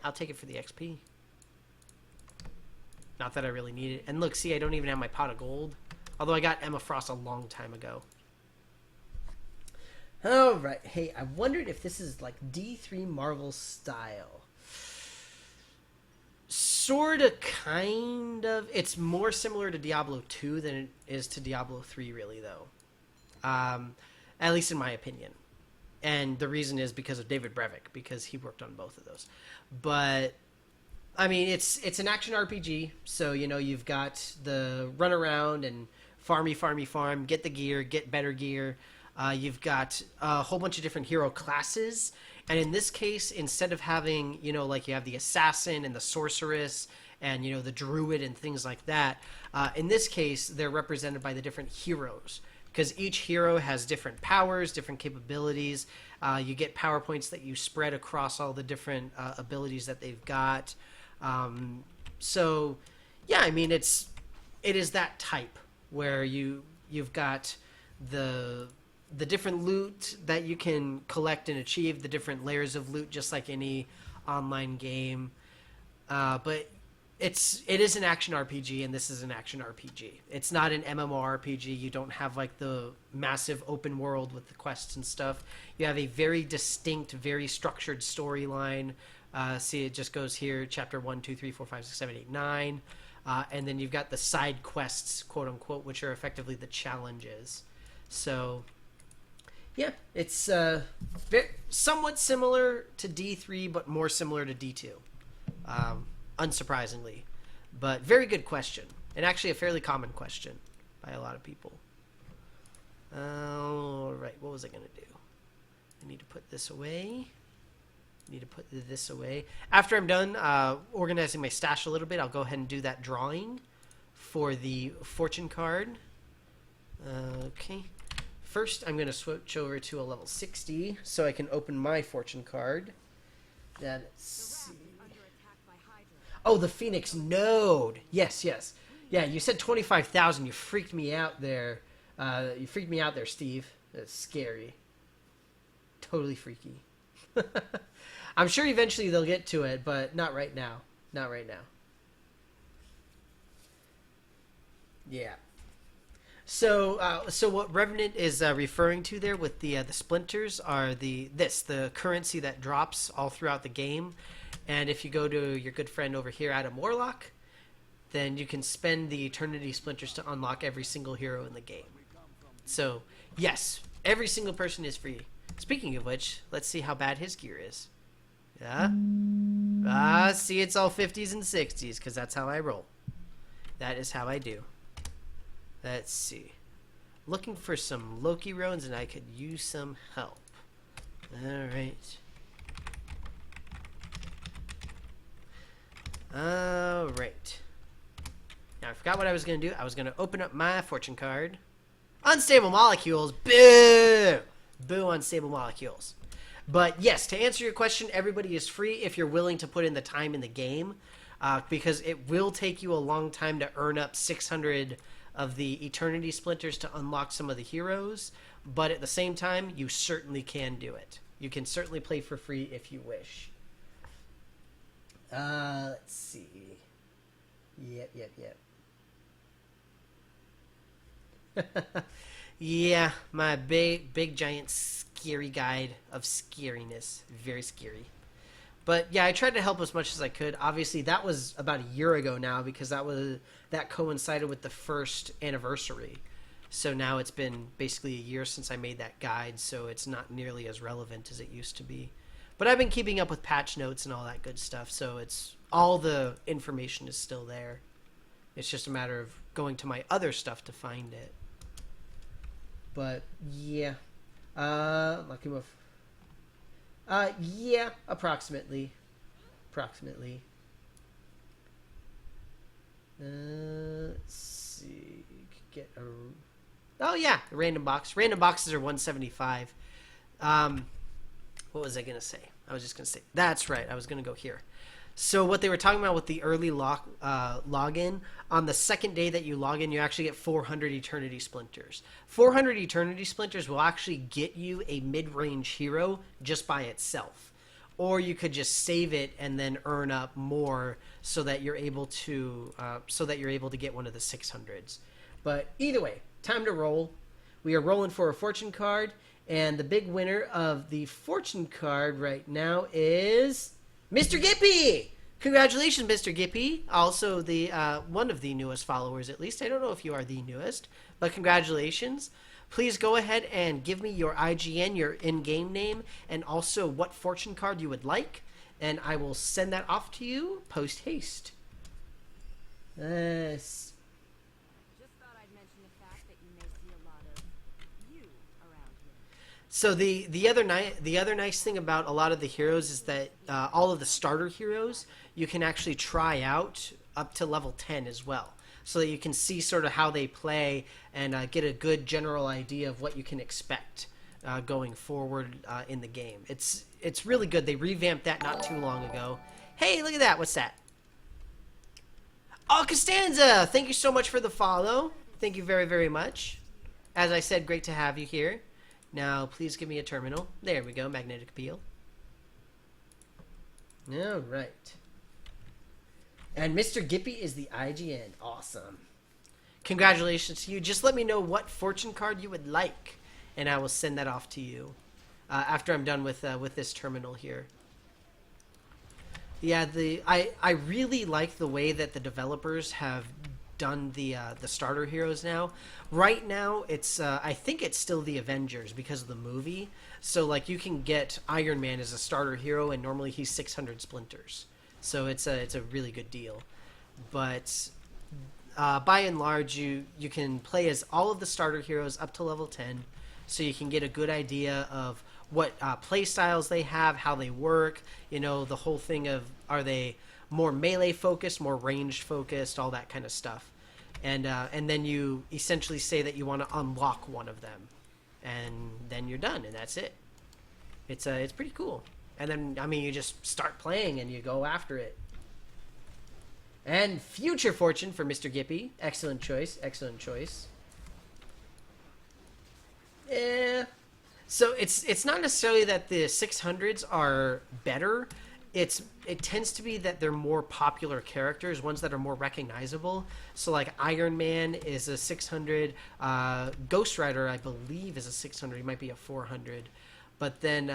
I'll take it for the XP. Not that I really need it. And look, see, I don't even have my pot of gold. Although I got Emma Frost a long time ago. Alright, hey, I wondered if this is like D3 Marvel style. Sorta, kind of. It's more similar to Diablo 2 than it is to Diablo 3, really, though. At least in my opinion. And the reason is because of David Brevik, because he worked on both of those. But, I mean, it's an action RPG, so, you know, you've got the run around and farm, get the gear, get better gear. You've got a whole bunch of different hero classes. And in this case, instead of having, you know, like you have the assassin and the sorceress and, you know, the druid and things like that, in this case, they're represented by the different heroes. Because each hero has different powers, different capabilities. You get power points that you spread across all the different abilities that they've got. So, yeah, I mean, it is that type where you've got the different loot that you can collect and achieve, the different layers of loot, just like any online game. But it is an action RPG, and this is an action RPG. It's not an MMORPG. You don't have like the massive open world with the quests and stuff. You have a very distinct, very structured storyline. See, it just goes here, chapter 1, 2, 3, 4, 5, 6, 7, 8, 9. And then you've got the side quests, quote unquote, which are effectively the challenges. So, yeah, it's somewhat similar to D3, but more similar to D2, unsurprisingly. But very good question, and actually a fairly common question by a lot of people. All right, what was I going to do? I need to put this away. Need to put this away. After I'm done organizing my stash a little bit, I'll go ahead and do that drawing for the fortune card. Okay. First, I'm going to switch over to a level 60 so I can open my fortune card. Let's see. Oh, the Phoenix Node. Yes, yes. Yeah, you said 25,000. You freaked me out there. You freaked me out there, Steve. That's scary. Totally freaky. I'm sure eventually they'll get to it, but not right now. Not right now. Yeah. So, so what Revenant is referring to there with the splinters are the currency that drops all throughout the game, and if you go to your good friend over here, Adam Warlock, then you can spend the Eternity Splinters to unlock every single hero in the game. So, yes, every single person is free. Speaking of which, let's see how bad his gear is. Yeah? See, it's all 50s and 60s, because that's how I roll. That is how I do. Let's see. Looking for some Loki runes, and I could use some help. Alright. Alright. Now, I forgot what I was going to do. I was going to open up my fortune card. Unstable molecules. Boo! Boo, unstable molecules. But yes, to answer your question, everybody is free if you're willing to put in the time in the game. Because it will take you a long time to earn up 600 of the Eternity Splinters to unlock some of the heroes. But at the same time, you certainly can do it. You can certainly play for free if you wish. Let's see. Yep. Yeah, my big giant scary guide of scariness. Very scary. But yeah, I tried to help as much as I could. Obviously, that was about a year ago now because that coincided with the first anniversary. So now it's been basically a year since I made that guide, so it's not nearly as relevant as it used to be. But I've been keeping up with patch notes and all that good stuff, so it's all the information is still there. It's just a matter of going to my other stuff to find it. But yeah, Lucky Move. Yeah, approximately. Let's see. Get a. Oh yeah, a random box. Random boxes are 175. What was I gonna say? I was just gonna say. That's right. I was gonna go here. So what they were talking about with the early login, on the second day that you log in, you actually get 400 Eternity Splinters. 400 Eternity Splinters will actually get you a mid-range hero just by itself. Or you could just save it and then earn up more so that you're able to get one of the 600s. But either way, time to roll. We are rolling for a fortune card, and the big winner of the fortune card right now is Mr. Gippy! Congratulations, Mr. Gippy. Also, the one of the newest followers, at least. I don't know if you are the newest, but congratulations. Please go ahead and give me your IGN, your in-game name, and also what fortune card you would like, and I will send that off to you post-haste. Yes. So the other nice thing about a lot of the heroes is that all of the starter heroes you can actually try out up to level 10 as well, so that you can see sort of how they play and get a good general idea of what you can expect going forward in the game. It's really good. They revamped that not too long ago. Hey, look at that! What's that? Oh, Costanza! Thank you so much for the follow. Thank you very, very much. As I said, great to have you here. Now, please give me a terminal. There we go, magnetic appeal. All right. And Mr. Gippy is the IGN. Awesome. Congratulations to you. Just let me know what fortune card you would like, and I will send that off to you after I'm done with this terminal here. Yeah, I really like the way that the developers have done the starter heroes now. Right now, it's I think it's still the Avengers because of the movie. So like you can get Iron Man as a starter hero, and normally he's 600 splinters. So it's a really good deal. but by and large, you can play as all of the starter heroes up to level 10, so you can get a good idea of what play styles they have, how they work. You know, the whole thing of, are they more melee focused, more ranged focused, all that kind of stuff. And then you essentially say that you want to unlock one of them, and then you're done, and that's it. It's pretty cool. And then, I mean, you just start playing and you go after it. And Future Fortune for Mr. Gippy. Excellent choice. Excellent choice. Yeah. So it's not necessarily that the 600s are better. It tends to be that they're more popular characters, ones that are more recognizable. So like Iron Man is a 600. Ghost Rider, I believe, is a 600. He might be a 400. But then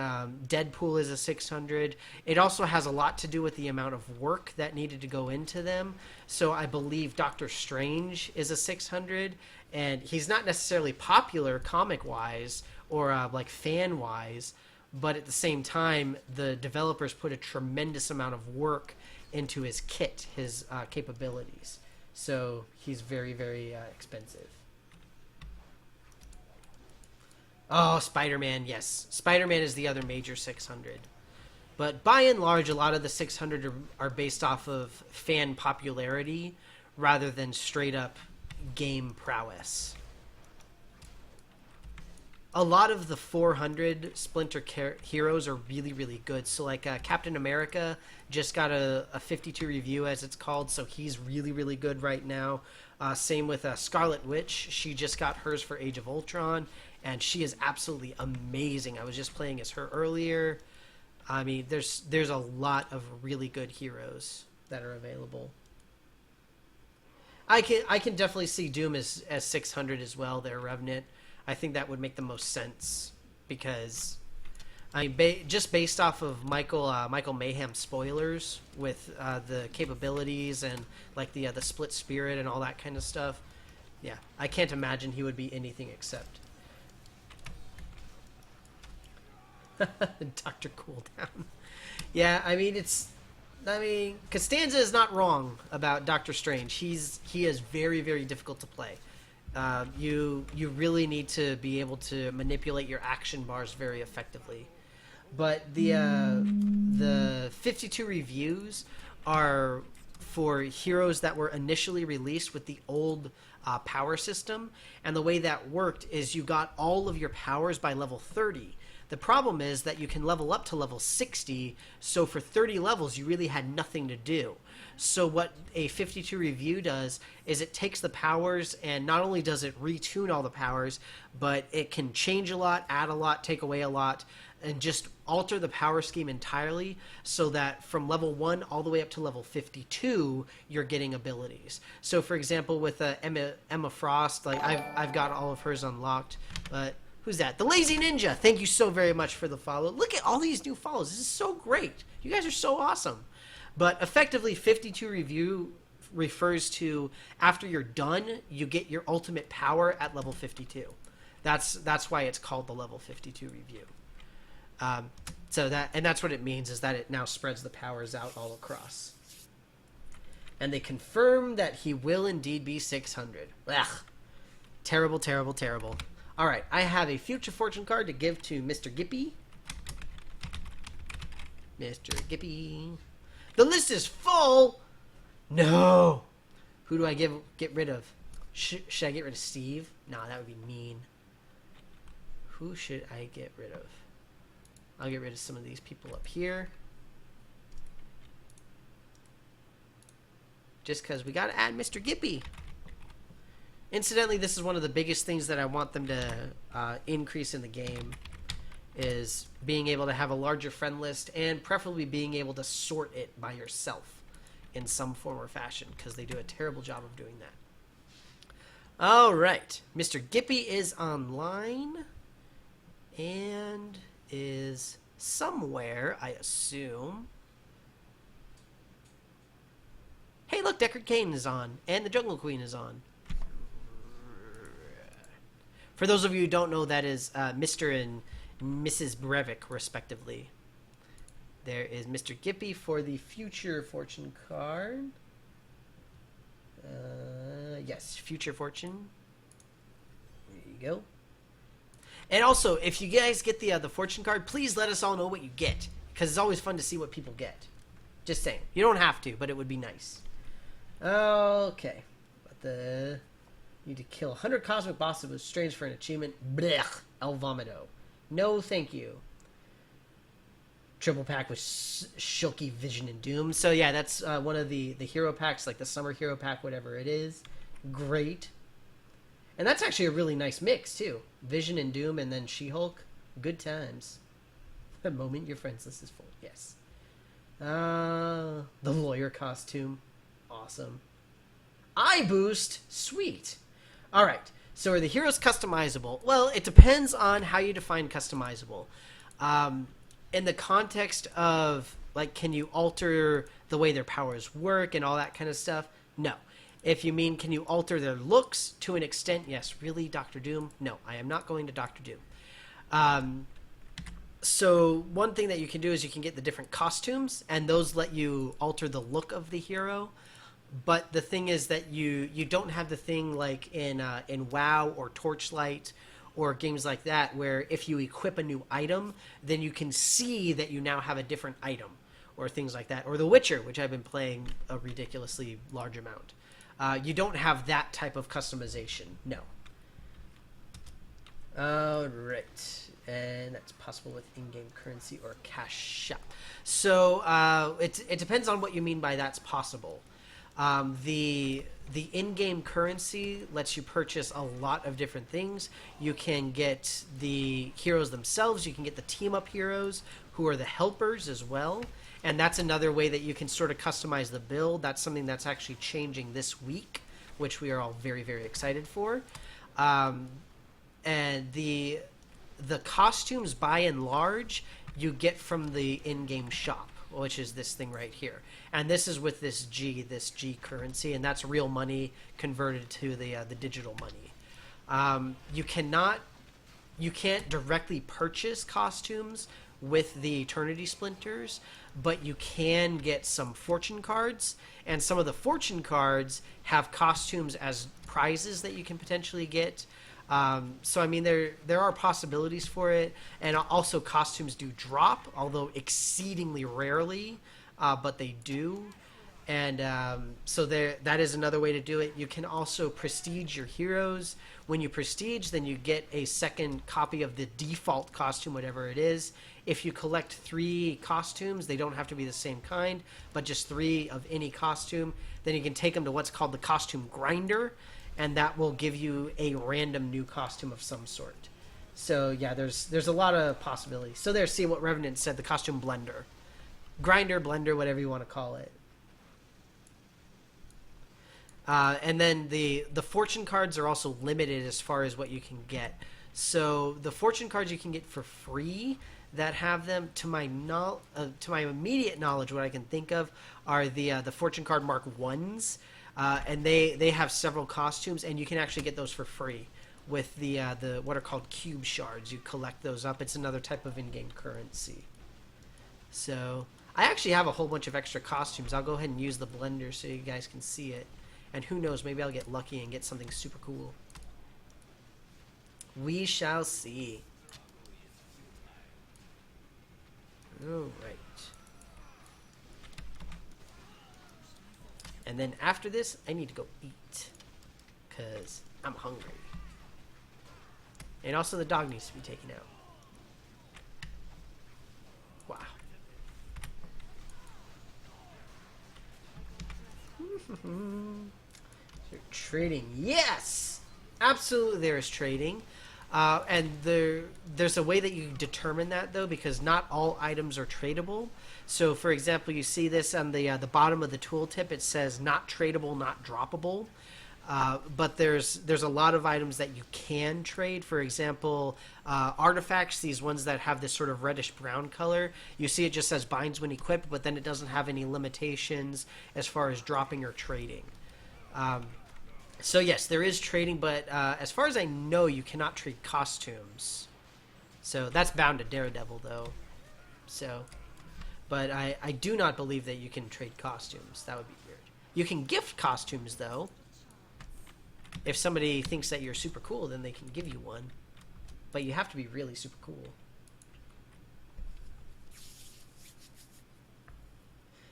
Deadpool is a 600. It also has a lot to do with the amount of work that needed to go into them. So I believe Doctor Strange is a 600, and he's not necessarily popular comic-wise or like fan-wise, but at the same time, the developers put a tremendous amount of work into his kit, his capabilities. So he's very, very expensive. Oh, Spider-Man, yes. Spider-Man is the other major 600. But by and large, a lot of the 600 are based off of fan popularity rather than straight up game prowess. A lot of the 400 Splinter heroes are really, really good. So like Captain America just got a 52 review, as it's called, so he's really, really good right now. Same with Scarlet Witch. She just got hers for Age of Ultron, and she is absolutely amazing. I was just playing as her earlier. I mean, there's a lot of really good heroes that are available. I can definitely see Doom as 600 as well there, Revenant. I think that would make the most sense because, I mean, just based off of Michael Mayhem spoilers with the capabilities and like the split spirit and all that kind of stuff. Yeah, I can't imagine he would be anything except Dr. Cooldown. Yeah, I mean, Costanza is not wrong about Doctor Strange. He is very, very difficult to play. You really need to be able to manipulate your action bars very effectively. But the 52 reviews are for heroes that were initially released with the old power system, and the way that worked is you got all of your powers by level 30. The problem is that you can level up to level 60, so for 30 levels you really had nothing to do. So what a 52 review does is it takes the powers, and not only does it retune all the powers, but it can change a lot, add a lot, take away a lot, and just alter the power scheme entirely so that from level 1 all the way up to level 52 you're getting abilities. So for example with Emma Frost, like I've got all of hers unlocked, but who's that? The Lazy Ninja. Thank you so very much for the follow. Look at all these new follows. This is so great. You guys are so awesome. But effectively, 52 review refers to after you're done, you get your ultimate power at level 52. That's why it's called the level 52 review. That's what it means, is that it now spreads the powers out all across. And they confirm that he will indeed be 600. Ugh. Terrible, terrible, terrible. All right, I have a Future Fortune card to give to Mr. Gippy. Mr. Gippy. The list is full! No! Who do I get rid of? Should I get rid of Steve? No, that would be mean. Who should I get rid of? I'll get rid of some of these people up here. Just because we got to add Mr. Gippy. Incidentally, this is one of the biggest things that I want them to increase in the game, is being able to have a larger friend list, and preferably being able to sort it by yourself in some form or fashion, because they do a terrible job of doing that. All right. Mr. Gippy is online and is somewhere, I assume. Hey, look, Deckard Cain is on, and the Jungle Queen is on. For those of you who don't know, that is Mr. and Mrs. Brevik, respectively. There is Mr. Gippy for the Future Fortune card. Yes, Future Fortune. There you go. And also, if you guys get the fortune card, please let us all know what you get, because it's always fun to see what people get. Just saying. You don't have to, but it would be nice. Okay. But need to kill 100 cosmic bosses with strange for an achievement. Blech. El Vomito. No, thank you. Triple pack with Shulky, Vision, and Doom. So yeah, that's one of the hero packs, like the summer hero pack, whatever it is. Great. And that's actually a really nice mix, too. Vision and Doom and then She-Hulk. Good times. The moment your friends list is full. Yes. The lawyer costume. Awesome. Eye boost. Sweet. Alright. So are the heroes customizable? Well, it depends on how you define customizable. In the context of, like, can you alter the way their powers work and all that kind of stuff? No. If you mean, can you alter their looks to an extent? Yes. Really, Dr. Doom? No, I am not going to Dr. Doom. So one thing that you can do is you can get the different costumes, and those let you alter the look of the hero. But the thing is that you don't have the thing like in WoW or Torchlight or games like that, where if you equip a new item, then you can see that you now have a different item, or things like that. Or The Witcher, which I've been playing a ridiculously large amount. You don't have that type of customization, no. Alright, and that's possible with in-game currency or cash shop. So it depends on what you mean by that's possible. The in-game currency lets you purchase a lot of different things. You can get the heroes themselves. You can get the team-up heroes, who are the helpers as well. And that's another way that you can sort of customize the build. That's something that's actually changing this week, which we are all very, very excited for. And the costumes, by and large, you get from the in-game shop, which is this thing right here. And this is with this G currency, and that's real money converted to the digital money. You can't directly purchase costumes with the Eternity Splinters, but you can get some fortune cards, and some of the fortune cards have costumes as prizes that you can potentially get. So I mean, there are possibilities for it, and also costumes do drop, although exceedingly rarely, but they do. And so that is another way to do it. You can also prestige your heroes. When you prestige, then you get a second copy of the default costume, whatever it is. If you collect 3 costumes, they don't have to be the same kind, but just 3 of any costume, then you can take them to what's called the costume grinder, and that will give you a random new costume of some sort. So yeah, there's a lot of possibilities. So there, see what Revenant said, the costume blender. Grinder, blender, whatever you want to call it. And then the fortune cards are also limited as far as what you can get. So the fortune cards you can get for free that have them, to my immediate knowledge, what I can think of are the fortune card Mark 1s. And they have several costumes, and you can actually get those for free with the what are called cube shards. You collect those up. It's another type of in-game currency. So I actually have a whole bunch of extra costumes. I'll go ahead and use the blender so you guys can see it. And who knows, maybe I'll get lucky and get something super cool. We shall see. Alright. And then after this, I need to go eat. Because I'm hungry. And also the dog needs to be taken out. Wow. Trading. Yes! Absolutely there is trading. And there's a way that you determine that, though, because not all items are tradable. So, for example, you see this on the bottom of the tooltip. It says not tradable, not droppable. But there's a lot of items that you can trade. For example, artifacts, these ones that have this sort of reddish-brown color. You see it just says binds when equipped, but then it doesn't have any limitations as far as dropping or trading. So yes, there is trading, but as far as I know, you cannot trade costumes. So that's bound to Daredevil, though. So, but I do not believe that you can trade costumes. That would be weird. You can gift costumes, though. If somebody thinks that you're super cool, then they can give you one. But you have to be really super cool.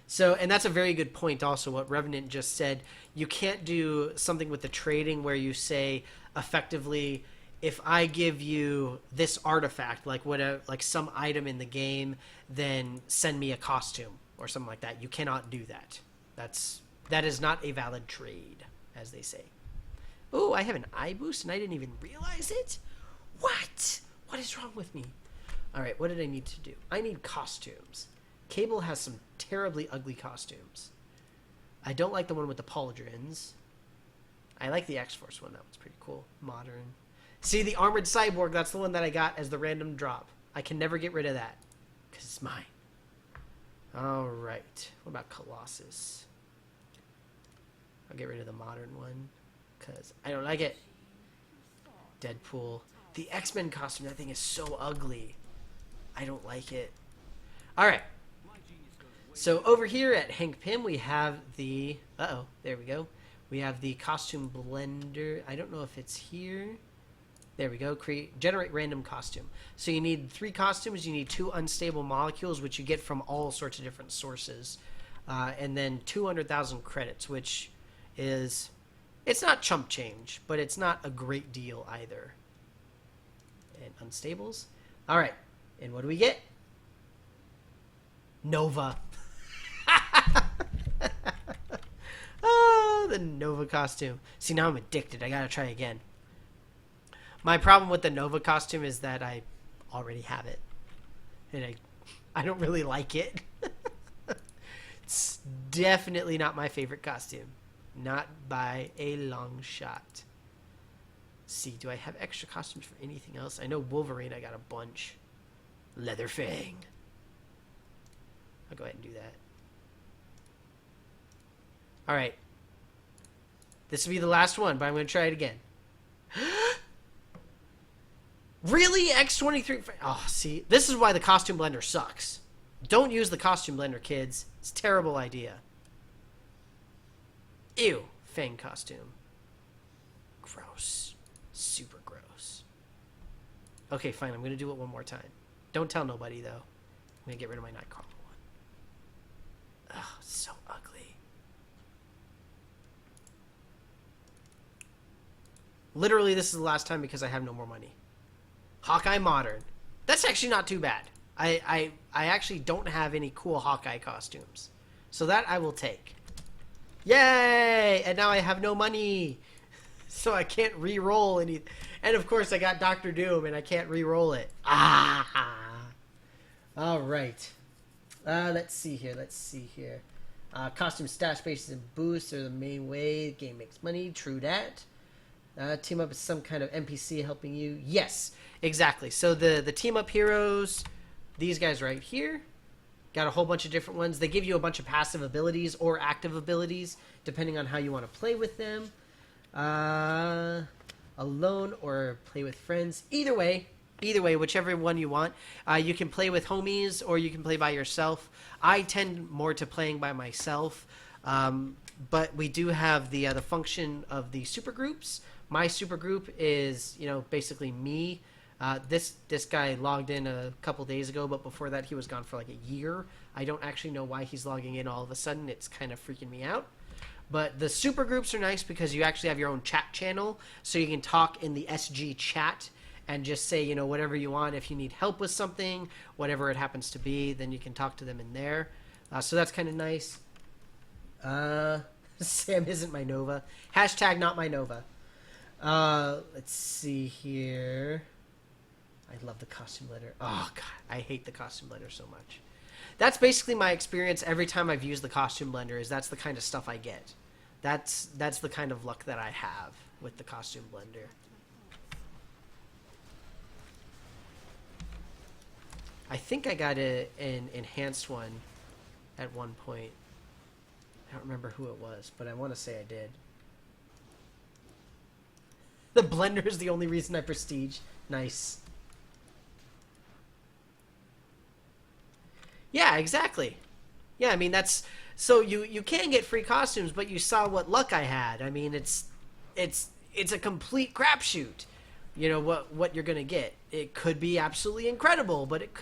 So, and that's a very good point also, what Revenant just said. You can't do something with the trading where you say, effectively, if I give you this artifact, like like some item in the game, then send me a costume or something like that. You cannot do that. That is not a valid trade, as they say. Oh, I have an eye boost and I didn't even realize it? What? What is wrong with me? All right, what did I need to do? I need costumes. Cable has some terribly ugly costumes. I don't like the one with the pauldrons. I like the X-Force one. That one's pretty cool. Modern. See, the Armored Cyborg, that's the one that I got as the random drop. I can never get rid of that because it's mine. All right. What about Colossus? I'll get rid of the modern one because I don't like it. Deadpool. The X-Men costume, that thing is so ugly. I don't like it. All right. So over here at Hank Pym, we have the... Uh-oh, there we go. We have the costume blender. I don't know if it's here. There we go. Generate random costume. So you need 3 costumes. You need 2 unstable molecules, which you get from all sorts of different sources. And then 200,000 credits, which is... It's not chump change, but it's not a great deal either. And unstables. All right. And what do we get? Nova. Oh, the Nova costume. See, now I'm addicted. I gotta try again. My problem with the Nova costume is that I already have it. And I don't really like it. It's definitely not my favorite costume. Not by a long shot. Let's see, do I have extra costumes for anything else? I know Wolverine, I got a bunch. Leatherfang. I'll go ahead and do that. Alright. This will be the last one, but I'm going to try it again. Really? X23? Oh, see. This is why the costume blender sucks. Don't use the costume blender, kids. It's a terrible idea. Ew. Fang costume. Gross. Super gross. Okay, fine. I'm going to do it one more time. Don't tell nobody, though. I'm going to get rid of my Nightcrawler one. Ugh, so ugly. Literally, this is the last time because I have no more money. Hawkeye Modern. That's actually not too bad. I actually don't have any cool Hawkeye costumes. So that I will take. Yay! And now I have no money. So I can't re-roll any. And of course I got Doctor Doom and I can't re-roll it. Ah! Alright. Let's see here. Costume stash bases and boosts are the main way the game makes money. True that. Team up is some kind of NPC helping you. Yes, exactly. So the team up heroes, these guys right here, got a whole bunch of different ones. They give you a bunch of passive abilities or active abilities, depending on how you want to play with them. Alone or play with friends. Either way, whichever one you want. You can play with homies or you can play by yourself. I tend more to playing by myself, but we do have the function of the super groups. My super group is, basically me. This guy logged in a couple days ago, but before that he was gone for like a year. I don't actually know why he's logging in all of a sudden. It's kind of freaking me out. But the super groups are nice because you actually have your own chat channel, so you can talk in the SG chat and just say, whatever you want. If you need help with something, whatever it happens to be, then you can talk to them in there. So that's kind of nice. Sam isn't my Nova. Hashtag not my Nova. Let's see here. I love the costume blender. Oh, God. I hate the costume blender so much. That's basically my experience every time I've used the costume blender, is that's the kind of stuff I get. That's the kind of luck that I have with the costume blender. I think I got an enhanced one at one point. I don't remember who it was, but I want to say I did. The blender is the only reason I prestige. Nice. Yeah, exactly. Yeah, I mean, that's So you can get free costumes, but you saw what luck I had. I mean, it's a complete crapshoot. You know what you're gonna get. It could be absolutely incredible, but it could